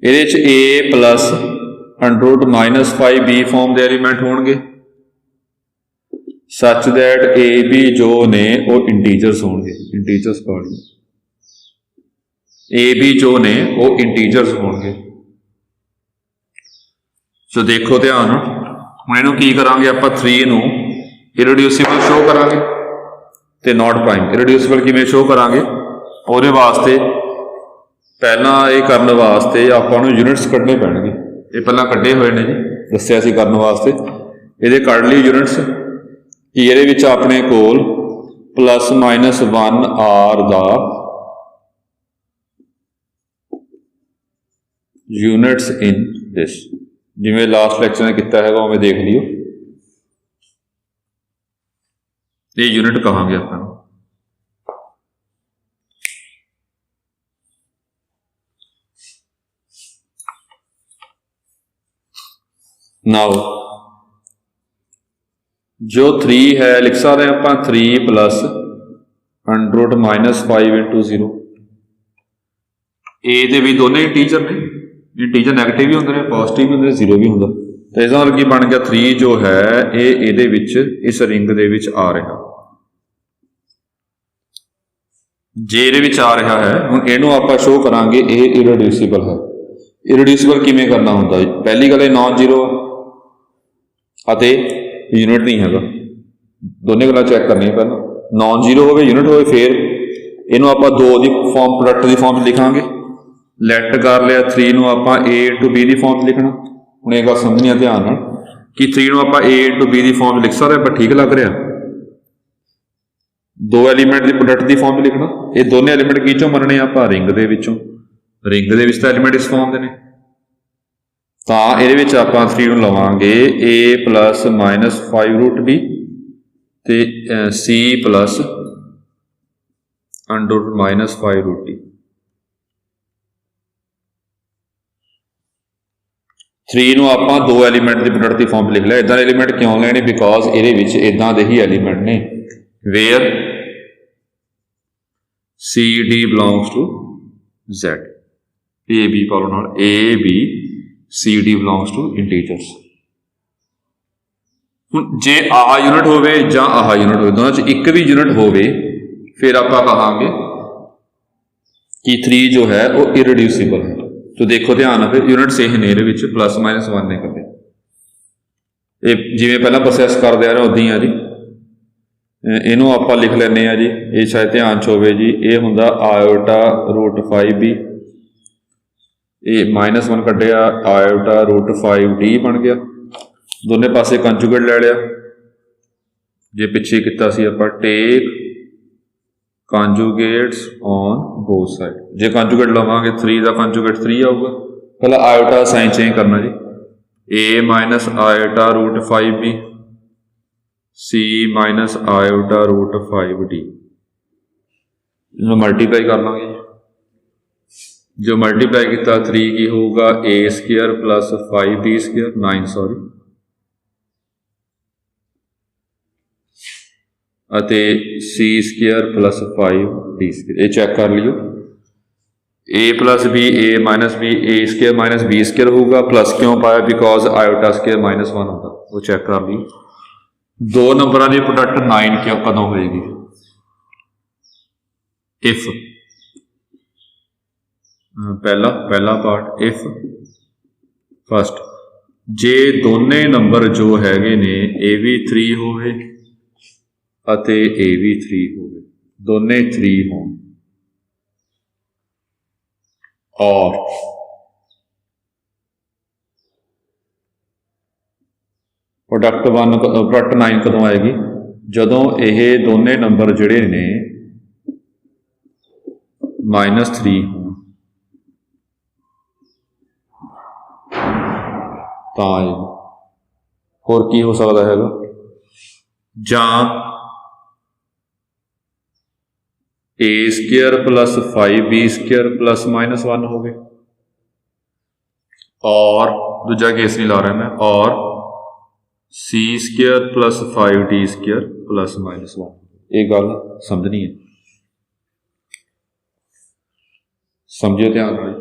Speaker 1: ਇਹਦੇ ਵਿੱਚ a ਪਲਸ √-5b ਫਾਰਮ ਦੇ ਐਲੀਮੈਂਟ ਹੋਣਗੇ, ਸੱਚ ਦੈਟ a b ਜੋ ਨੇ ਉਹ ਇੰਟੀਜਰਸ ਹੋਣਗੇ। ਇੰਟੀਜਰਸ ਪੜ੍ਹਨੀ, a b ਜੋ ਨੇ ਉਹ ਇੰਟੀਜਰਸ ਹੋਣਗੇ। ਸੋ ਦੇਖੋ ਧਿਆਨ ਨਾਲ, ਹੁਣ ਇਹਨੂੰ ਕੀ ਕਰਾਂਗੇ ਆਪਾਂ? 3 ਨੂੰ ਇਰਰਿਡਿਊਸੀਬਲ ਸ਼ੋਅ ਕਰਾਂਗੇ ਤੇ ਨੋਟ ਪ੍ਰਾਈਮ। ਇਰਰਿਡਿਊਸੀਬਲ ਕਿਵੇਂ ਸ਼ੋਅ ਕਰਾਂਗੇ? ਉਹਦੇ ਵਾਸਤੇ ਪਹਿਲਾਂ ਇਹ ਕਰਨ ਵਾਸਤੇ ਆਪਾਂ ਨੂੰ ਯੂਨਿਟਸ ਕੱਢਣੇ ਪੈਣਗੇ। ਇਹ ਪਹਿਲਾਂ ਕੱਢੇ ਹੋਏ ਨੇ ਜੀ, ਦੱਸਿਆ ਸੀ ਕਰਨ ਵਾਸਤੇ। ਇਹਦੇ ਕੱਢ ਲਈ ਯੂਨਿਟਸ ਕਿ ਇਹਦੇ ਵਿੱਚ ਆਪਣੇ ਕੋਲ +-1 r ਦਾ ਯੂਨਿਟਸ ਇਨ ਦਿਸ, ਜਿਵੇਂ ਲਾਸਟ ਲੈਕਚਰ ਨੇ ਕੀਤਾ ਹੈਗਾ ਉਵੇਂ ਦੇਖ ਲਿਓ। ਇਹ ਯੂਨਿਟ ਕਹਾਂਗੇ ਆਪਾਂ ਨੂੰ। ਨਾਓ ਜੋ 3 ਹੈ ਲਿਖ ਸਕਦੇ ਹਾਂ ਆਪਾਂ 3 + √-5 × 0। ਇਹ ਦੇ ਵੀ ਦੋਨੇ ਇੰਟੀਜਰ ਨੇ, ਇੰਟੀਜਰ ਨੈਗੇਟਿਵ ਵੀ ਹੁੰਦੇ ਨੇ, ਪੋਜ਼ਿਟਿਵ ਵੀ ਹੁੰਦੇ ਨੇ, 0 ਵੀ ਹੁੰਦਾ। ਤਾਂ ਇਹਦਾ ਮਤਲਬ ਕੀ ਬਣ ਗਿਆ? 3 ਜੋ ਹੈ ਇਹ ਇਹਦੇ ਵਿੱਚ ਇਸ ਰਿੰਗ ਦੇ ਵਿੱਚ ਆ ਰਿਹਾ। ਜੇ ਇਹਦੇ ਵਿੱਚ ਆ ਰਿਹਾ ਹੈ, ਹੁਣ ਇਹਨੂੰ ਆਪਾਂ ਸ਼ੋਅ ਕਰਾਂਗੇ ਇਹ ਇਰਰਿਡਿਊਸੀਬਲ ਹੈ। ਇਰਰਿਡਿਊਸੀਬਲ ਕਿਵੇਂ ਕਰਨਾ ਹੁੰਦਾ? ਪਹਿਲੀ ਗੱਲ ਇਹ ਨਾਨ ਜ਼ੀਰੋ ਅਤੇ ਯੂਨਿਟ ਨਹੀਂ ਹੈਗਾ, ਦੋਨੇ ਗੱਲਾਂ ਚੈੱਕ ਕਰਨੀਆਂ ਪਹਿਲਾਂ। ਨਾਨ ਜ਼ੀਰੋ ਹੋਵੇ, ਯੂਨਿਟ ਹੋਵੇ, ਫਿਰ ਇਹਨੂੰ ਆਪਾਂ 2 ਦੀ ਫਾਰਮ, ਪ੍ਰੋਡਕਟ ਦੀ ਫਾਰਮ 'ਚ ਲਿਖਾਂਗੇ। ਲੈਟ ਕਰ ਲਿਆ 3 ਨੂੰ ਆਪਾਂ a × b ਦੀ ਫਾਰਮ 'ਚ ਲਿਖਣਾ। ਹੁਣ ਇਹ ਗੱਲ ਸਮਝਣੀ ਆ ਧਿਆਨ ਨਾਲ ਕਿ 3 ਨੂੰ ਆਪਾਂ a × b ਦੀ ਫਾਰਮ 'ਚ ਲਿਖ ਸਕਦੇ, ਪਰ ਠੀਕ ਲੱਗ ਰਿਹਾ? 2 ਐਲੀਮੈਂਟ ਦੀ ਪ੍ਰੋਡਕਟ ਦੀ ਫਾਰਮ 'ਚ ਲਿਖਣਾ। ਇਹ ਦੋਨੇ ਐਲੀਮੈਂਟ ਕੀ ਚੋਂ ਮੰਨਣੇ ਆਪਾਂ? ਰਿੰਗ ਦੇ ਵਿੱਚੋਂ। ਰਿੰਗ ਦੇ ਵਿੱਚ ਤਾਂ ਐਲੀਮੈਂਟ ਇਸ ਫਾਰਮ ਦੇ ਨੇ, ਤਾਂ ਇਹਦੇ ਵਿੱਚ ਆਪਾਂ 3 ਨੂੰ ਲਵਾਂਗੇ a + -5√b ਤੇ c + √-5√d। 3 ਨੂੰ ਆਪਾਂ 2 ਐਲੀਮੈਂਟ ਦੀ ਪ੍ਰੋਡਕਟ ਦੀ ਫਾਰਮ 'ਚ ਲਿਖ ਲਿਆ। ਇੱਦਾਂ ਦੇ ਐਲੀਮੈਂਟ ਕਿਉਂ ਲੈਣੇ? ਬਿਕੋਜ਼ ਇਹਦੇ ਵਿੱਚ ਇੱਦਾਂ ਦੇ ਹੀ ਐਲੀਮੈਂਟ ਨੇ where c d belongs to z। a b ਪਾਲੋ ਨਾਲ, a b c d belongs to integers. ਹੁਣ ਜੇ ਆਹ ਯੂਨਿਟ ਹੋਵੇ ਜਾਂ ਆਹ ਯੂਨਿਟ ਹੋਵੇ, ਦੋਨਾਂ 'ਚ ਇੱਕ ਵੀ ਯੂਨਿਟ ਹੋਵੇ, ਫਿਰ ਆਪਾਂ ਕਹਾਂਗੇ ਕਿ 3 ਜੋ ਹੈ ਉਹ ਇਰਰਿਡਿਊਸੀਬਲ ਹੈ। ਤੋ ਦੇਖੋ ਧਿਆਨ ਨਾਲ, ਫਿਰ ਯੂਨਿਟਸ ਇਹ ਨੇ, ਇਹਦੇ ਵਿੱਚ +-1 ਨੇ ਕਰਦੇ। ਇਹ ਜਿਵੇਂ ਪਹਿਲਾਂ ਪ੍ਰੋਸੈਸ ਕਰਦੇ ਆ ਰਹੇ ਉੱਦਾਂ ਹੀ ਆ ਜੀ। ਇਹਨੂੰ ਆਪਾਂ ਲਿਖ ਲੈਂਦੇ ਆ ਜੀ, ਇਹ ਸ਼ਾਇਦ ਧਿਆਨ 'ਚ ਹੋਵੇ ਜੀ, ਇਹ ਹੁੰਦਾ i/√5b, ਇਹ -1 ਕੱਢਿਆ, i/√5d ਬਣ ਗਿਆ। ਦੋਨੇ ਪਾਸੇ ਕੰਜੂਗੇਟ ਲੈ ਲਿਆ। ਜੇ ਪਿੱਛੇ ਕੀਤਾ ਸੀ ਆਪਾਂ ਟੇਕ conjugates on both sides। ਜੇ ਕੰਜੂਗੇਟ ਲਵਾਂਗੇ 3 ਦਾ ਕੰਜੂਗੇਟ 3 ਆਊਗਾ। ਪਹਿਲਾਂ ਆਇਓਟਾ ਸਾਈਨ ਚੇਂਜ ਕਰਨਾ ਜੀ, a - i/√5b c - i/√5d। ਇਹਨੂੰ ਮਲਟੀਪਲਾਈ ਕਰ ਲਾਂਗੇ। जो मल्टीप्लाई किया 3 की होगा a² + 5b², 9 सॉरी, ਅਤੇ C square plus 5d square. ये चेक कर लियो, a plus B A minus B A square minus B square होगा, प्लस क्यों पाया बिकॉज आयोटा स्क्वायर -1 होगा, वो चेक कर लियो। दो नंबरों की प्रोडक्ट 9 क्यों कदों होएगी? इफ पहला पार्ट इफ फस्ट जे दोने नंबर जो हैगे ने ए भी 3 होवे अते ए भी 3 होवे, दोने 3 हों और प्रोडक्ट 9 कदों आएगी? जदों यह दोने नंबर जिहड़े ने -3 हों तां आएगी। होर की हो सकता है? जां a square plus 5b square plus -1 हो गए, और दूजा केस नहीं ला रहा मैं, और c square plus 5d square plus -1। ये गल समझनी है, समझियो ध्यान नाल।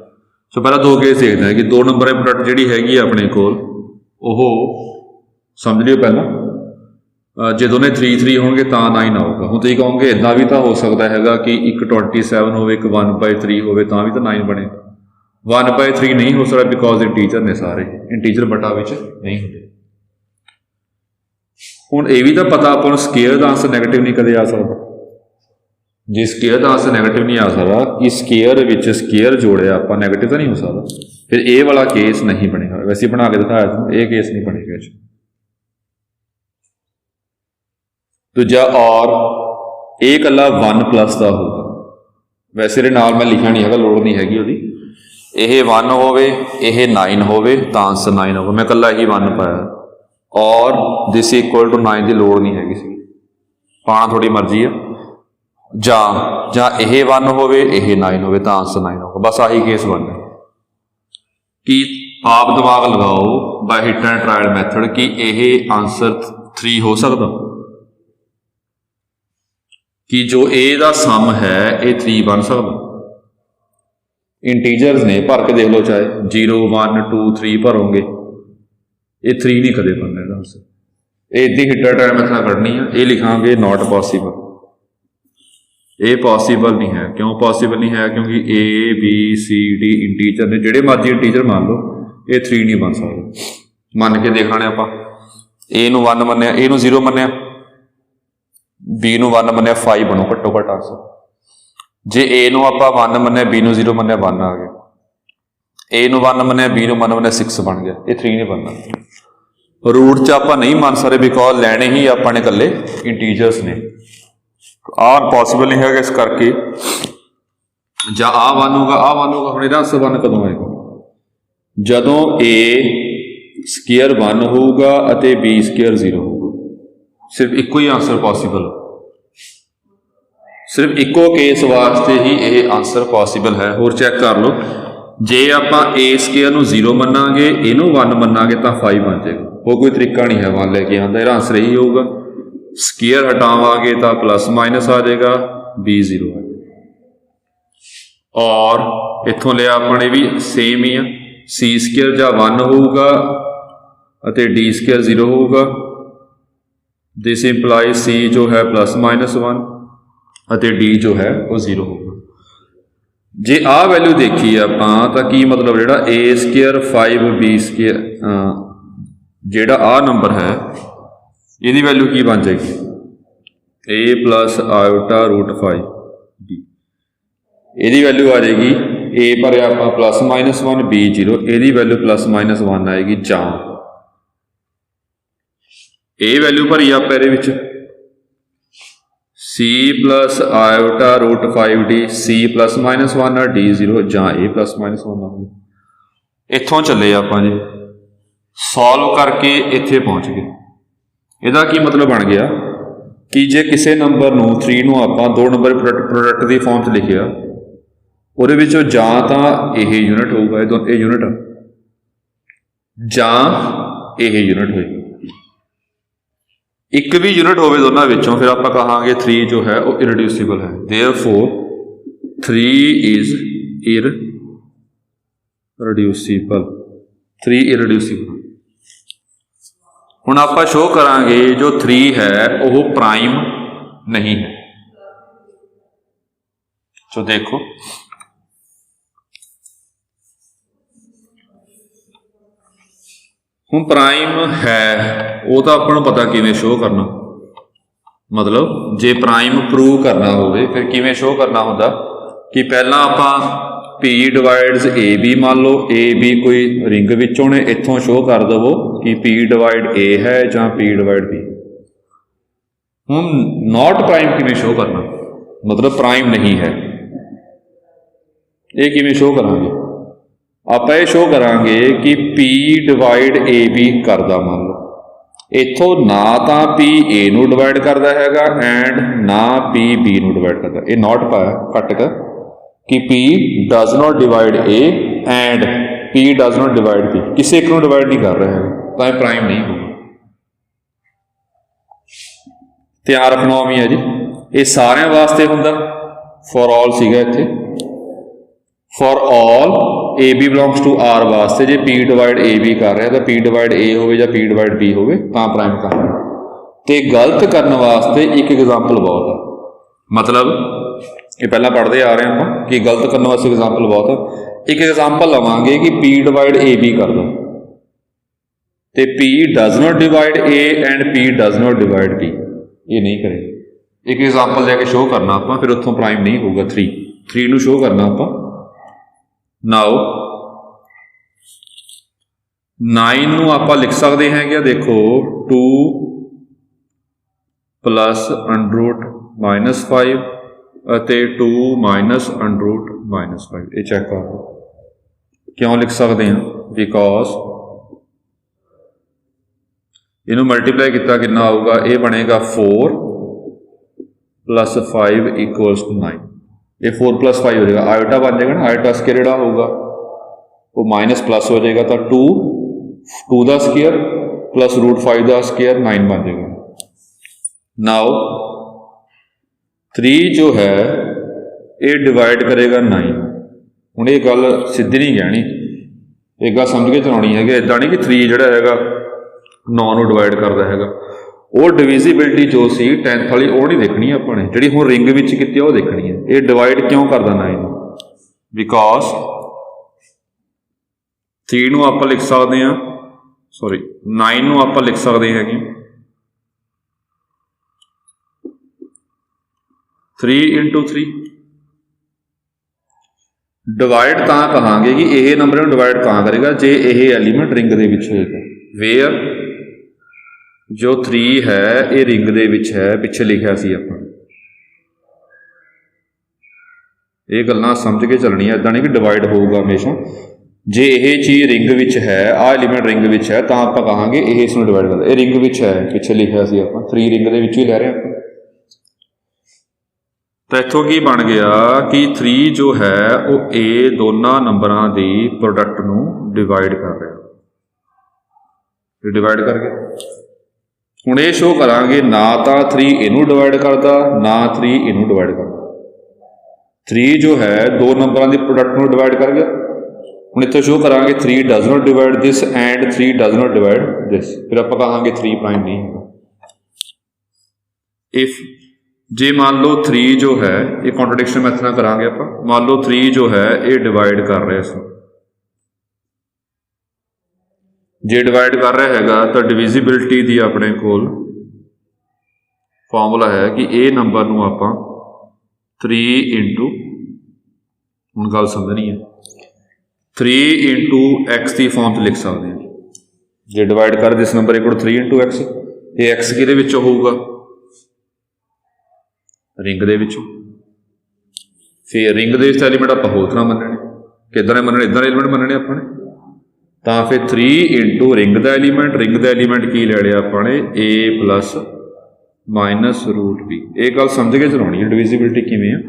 Speaker 1: सो पहला दो केस देखते हैं कि दो नंबर की प्रोडक्ट जिहड़ी हैगी अपने कोल, ओह समझ लियो पहला, जे दोने 3 होंगे तो 9 आऊगा। हुण तुसीं कहोगे इदां भी तो हो सकता है कि एक 27 हो, एक 1/3 हो तो भी तो 9 बनेगा। 1/3 नहीं हो सकता बिकॉज इंटीजर ने सारे, इंटीजर बटा विच नहीं होंगे। हुण ये भी तो पता अपन स्केयर का आंसर नैगेटिव नहीं कदे आ सकता, जे स्केयर का आंसर नैगेटिव नहीं आ सकता कि स्केयर विच स्केयर जोड़िया आपां नैगेटिव तो नहीं हो सकता, फिर ये वाला केस नहीं बनेगा। वैसे बना के दिखाया था, ये केस नहीं बनेगा। दूजा और ये कला 1+ का होगा, वैसे ये नाल मैं लिखा नहीं है, लोड़ नहीं हैगी उहदी। यह 1 होवे, यह 9 होवे तो आंसर 9 होगा, मैं कला ही 1 पाया, और दिस इक्वल टू 9 की लोड़ नहीं हैगी सी, पाना थोड़ी मर्जी है। जां यह 1 होवे, यह 9 होवे तो आंसर 9 होगा, बस आही केस बनना। कि आप दिमाग लगाओ by hit and trial method कि यह आंसर 3 हो सकता, कि जो ए दा सम है ये 3 बन सकता। इंटीजर्स ने भर के देख लो, चाहे 0 1 2 3 भरोगे, ये 3 नहीं कदे बनना इसका आंसर। ये इतनी हिट एंड ट्रायल मैथड कढ़नी है, ये लिखांगे नॉट पॉसीबल, ये पॉसीबल नहीं है। क्यों पॉसीबल नहीं है? क्योंकि A B C D integer ने, जिहड़े मर्जी इंटीजर मान लो, ये 3 नहीं बन सकता। मन के देख लेने आप, ए नूं 1 मन्निया, ए नूं 0 मन्निया, बी नूं 1 मन्निया, 5 बनो घट्टो घट्ट आंसर। जे ए नूं आपां 1 मन्निया, बी नूं 0 मन्निया, 1 आ गया। ए नूं 1 मन्निया, बी नूं 1 मन्निया, 6 बन गया। ये 3 नहीं बनना। रूट च आपां नहीं मान सकते बिकॉज लैने ही आपां ने कल्ले इंटीजर्स ने, आ पॉसीबल नहीं है। इस करके जा आ 1 होगा, आ 1 होगा। हुण इहदा आंसर 1 कदों आएगा? जदों ए स्केयर 1 होगा अते बी स्केयर 0 होगा। सिर्फ एको ही आंसर पॉसीबल, सिर्फ एको केस वास्ते ही यह आंसर पॉसीबल है। होर चैक कर लो, जे आपां ए स्केयर नूं 0 मन्नांगे, इनू 1 मन्नांगे तो 5 बन जाएगा। वो कोई तरीका नहीं है 1 लेके आंदा, इहदा आंसर यही होगा। स्केयर हटावांगे तो प्लस माइनस आ जाएगा, बी 0 है। और इत्थों लिया अपने भी सेम ही है, सी स्केयर जा 1 होगा अते डी स्केयर 0 होगा। दिस इंप्लाई सी जो है प्लस -1 अते डी जो है वो 0 होगा। जे आ वैल्यू देखी आपां तां की मतलब जिहड़ा ए स्केयर 5b स्केयर जिहड़ा आ नंबर है ਇਹਦੀ वैल्यू की बन जाएगी? a plus iota root 5b। ਇਹਦੀ वैल्यू आ जाएगी a पर आप प्लस -1 b 0, ਇਹਦੀ वैल्यू प्लस -1 आएगी। जां a वैल्यू भरी आप c plus iota root 5d, c plus -1 d 0, जां a प्लस -1 आ। इत्थों चले आप जी सॉल्व करके इत्थे पहुँच गए। ਇਹਦਾ ਕੀ मतलब बन गया कि जे किसी नंबर नूं 3 नूं आपां 2 नंबर प्रोडक्ट की फॉर्म च लिखिया, ਉਹਦੇ ਵਿੱਚੋਂ ਜਾਂ ਤਾਂ ਇਹ यूनिट होगा, ਇਹ यूनिट ਜਾਂ ਇਹ यूनिट होएगी। एक भी यूनिट होवे दोनों विचों फिर आप कहांगे 3 जो है वो इररिड्यूसिबल है। Therefore 3 is irreducible, 3 irreducible. हुण आप शो करांगे जो 3 है वो प्राइम नहीं है। तो देखो हुण प्राइम है वो तो आपको पता किवें शो करना, मतलब जे प्राइम प्रूव करना होवे फिर किवें शो करना होंदा कि पहला आपां P डिवाइड्स ए बी मान लो ए बी कोई रिंग विचों ने इत्थों शो कर दवो कि P डिवाइड ए है जां P डिवाइड बी। हुण नॉट प्राइम किवें शो करना, मतलब प्राइम नहीं है, ये किवें शो करांगे? आप ये शो करांगे कि P डिवाइड ए बी करदा, मान लो इत्थों ना तो P ए नूं डिवाइड करदा हैगा एंड ना P बी नूं डिवाइड करदा। ये नॉट पाया कट कर कि P does not divide A and P does not divide B, किसी एक नूं डिवाइड नहीं कर रहा है तो ये प्राइम नहीं होगा। ध्यान रखना भी है जी, ये सारे वास्ते हुंदा, फॉर ऑल सीगा इत्थे, for all A B belongs to R वास्ते जे P डिवाइड ए बी कर रहा है तो P डिवाइड ए होवे या P डिवाइड बी होवे तां प्राइम कर रहा। ते गलत करने वास्ते एक एग्जाम्पल बहुत है, मतलब ये पहला पढ़ते आ रहे हैं हम कि गलत करने वास्ते एग्जाम्पल बहुत है। एक एग्जाम्पल लवांगे कि P डिवाइड ए बी कर दो तो P does not divide A and P does not divide B, ये नहीं करेंगे। एक एग्जाम्पल लैके शो करना आप, फिर उत्थों प्राइम नहीं होगा। 3 नूं शो करना आप। नाउ 9 नूं आप लिख सकते हैं क्या, देखो 2 प्लस अंडर रूट -5 ਅਤੇ 2 माइनस अंडर रूट -5, ये चैक कर लो। क्यों लिख सकते हैं? बिकॉज इनू मल्टीप्लाई किया कितना आऊगा, ये बनेगा 4 + 5 = 9। ये 4 + 5 हो जाएगा, आयोटा बन जाएगा ना, आयोटा स्केयर जोड़ा होगा वो माइनस प्लस हो जाएगा तो 2 का स्केयर प्लस √5 का स्केयर 9 बन जाएगा। नाउ 3 जो है ये डिवाइड करेगा 9। हुण ये गल सीधी नहीं कहनी, एक गल समझ के चलानी है, इदा नहीं कि 3 जोड़ा है 9 नूं डिवाइड करता है। वो डिविजिबिलिटी जो सी 10th वाली वो नहीं देखनी अपने, जी हुण रिंग विच कीती वो देखनी है। ये डिवाइड क्यों करदा 9? बिकॉज 3 नूं आपां लिख सकते हैं, सॉरी 9 नूं आपां लिख सकते हैं कि 3 × 3। डिवाइड तां कहांगे कि यह नंबर नूं डिवाइड तां करेगा जे यह एलीमेंट रिंग दे विच होएगा। वेयर जो 3 है ये रिंग दे विच है, पिछे लिखा सी आपां। ये गल्लां समझ के चलनी है, इदां नहीं कि डिवाइड होगा हमेशा। जे यह चीज़ रिंग विच है, आ एलीमेंट रिंग विच है तां आपां कहांगे यह इसनूं डिवाइड करदा। ये रिंग विच है, पिछे लिखा सी आपां 3 रिंग दे विच ही लै रहे हैं। तो इत्थों की बन गया कि 3 जो है वो ए दोनों नंबरों की प्रोडक्ट नूं डिवाइड कर रहा, डिवाइड करके हुण ये शो करांगे ना तो 3 इनू डिवाइड करता ना 3 इनू डिवाइड करता। 3 जो है 2 नंबरों की प्रोडक्ट नूं डिवाइड कर गया। हुण इत्थे शो करांगे 3 does not divide this and 3 does not divide this, फिर आप कहांगे 3 प्राइम नहीं है। इफ जे मान लो 3 जो है ये कॉन्ट्रडिक्शन मैथड नाल करांगे आप, मान लो 3 जो है ये डिवाइड कर रहे हैं, जे डिवाइड कर रहा है तो डिविजिबिलिटी दी अपने कोल फॉर्मूला है कि ए नंबर नूं आपां 3 × हुण गल समझनी है 3 × x की फॉर्म च लिख सकते हैं। जे डिवाइड कर दिस नंबर इक्वल 3 × x, ये x किहदे विचों होऊगा? रिंग दे विचों। फिर रिंग दे एलीमेंट आप होर तरह मनने, किदां मनने? इदां एलीमेंट मनने अपने। तो फिर 3 × रिंग का एलीमेंट, रिंग का एलीमेंट की ले लिया अपने a + -√b। ये गल समझ के चलानी है डिविजिबिलिटी किवें है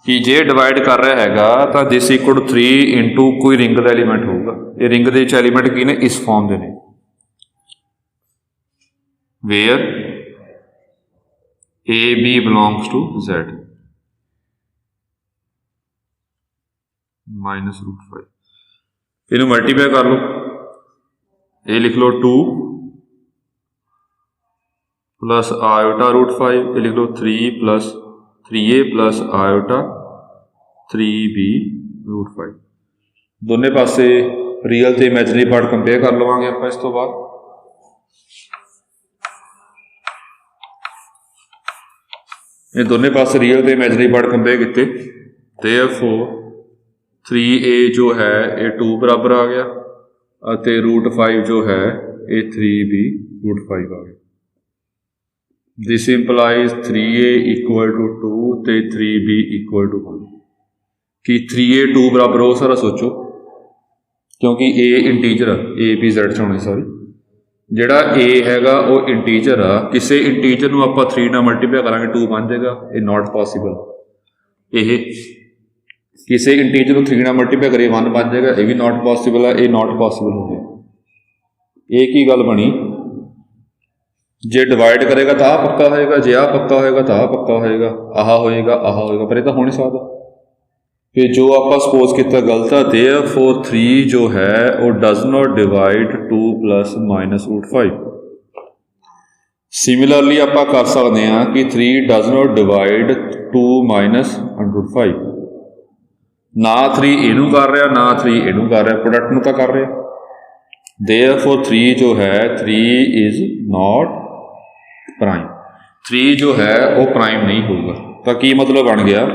Speaker 1: कि जे डिवाइड कर रहा है तो दिस इक्वल 3 × कोई रिंग का एलीमेंट होगा। ये रिंग के एलीमेंट की ने इस फॉर्म के ने, where A B belongs to Z -√5 इनू मल्टीप्लाई कर लो, ये लिख लो 2 प्लस आयोटा √5, ये लिख लो 3 plus 3a plus iota 3b √5। दोनों पासे रियल तो इमेजनरी पार्ट कंपेयर कर लवांगे आप इस तो बाद। ये दोनों पासे रियल तो इमेजनरी पार्ट कंपेयर किए, देयरफॉर 3a जो है ये 2 बराबर आ गया और √5 जो है ये 3b √5 आ गया। This implies 3a equal to 2 तो 3b इक्वल टू 1। कि 3a 2 बराबर हो सारा सोचो, क्योंकि a integer a b z चाहने सॉरी जोड़ा a हैगा वो इंटीजर आ, किसी इंटीजर में आप 3 ना मल्टीप्लाई करांगे 2 बन जाएगा, ये नॉट पॉसीबल। ये किसी इंटीजर को 3 ना मल्टीप्लाई करिए 1 बन जाएगा, ये भी नॉट पॉसीबल है, ये नॉट पॉसीबल हो गया। एक ही गल बनी, जे डिवाइड करेगा तो आ पक्का होएगा, जे आ पक्का होएगा तो आ पक्का होएगा, आह होएगा आह होएगा, पर यह तो हो नहीं सकता। कि जो आप सपोज किया गलत है, देयरफॉर 3 जो है वो does not divide 2 plus -√5। Similarly आप कर सकते हैं कि 3 डज नॉट डिवाइड 2 -√5। ना 3 इनू कर रहा ना 3 इनू कर रहा, प्रोडक्ट में तो कर रहा। देयरफॉर 3 जो है 3 इज नॉट प्राइम, 3 जो है वो प्राइम नहीं होगा। तो की मतलब बन गया,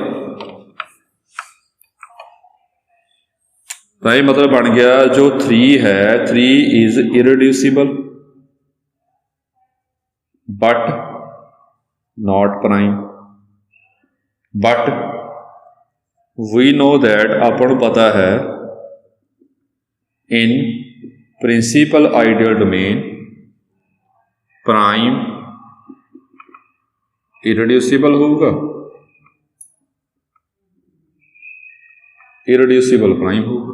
Speaker 1: तो ये मतलब बन गया जो 3 है 3 is irreducible but not prime. But we know that आपको पता है in principal ideal domain prime irreducible होगा, इरेड्यूसिबल प्राइम होगा।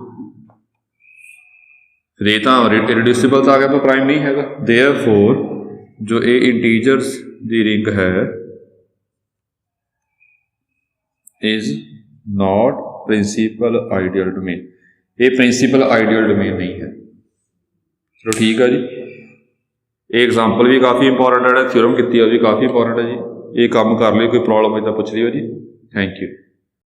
Speaker 1: रेता इरेड्यूसिबल तो आ गया तो प्राइम नहीं है। देयरफॉर जो ए इंटीजर्स दी रिंग है is not principal ideal domain, ये प्रिंसिपल आइडियल डोमेन नहीं है। चलो ठीक है जी, ये एग्जाम्पल भी काफ़ी इंपॉर्टेंट है, थ्योरम की भी काफ़ी इंपॉर्टेंट है जी। ये काम कर लियो, कोई प्रॉब्लम है तो पूछ लियो जी। Thank you.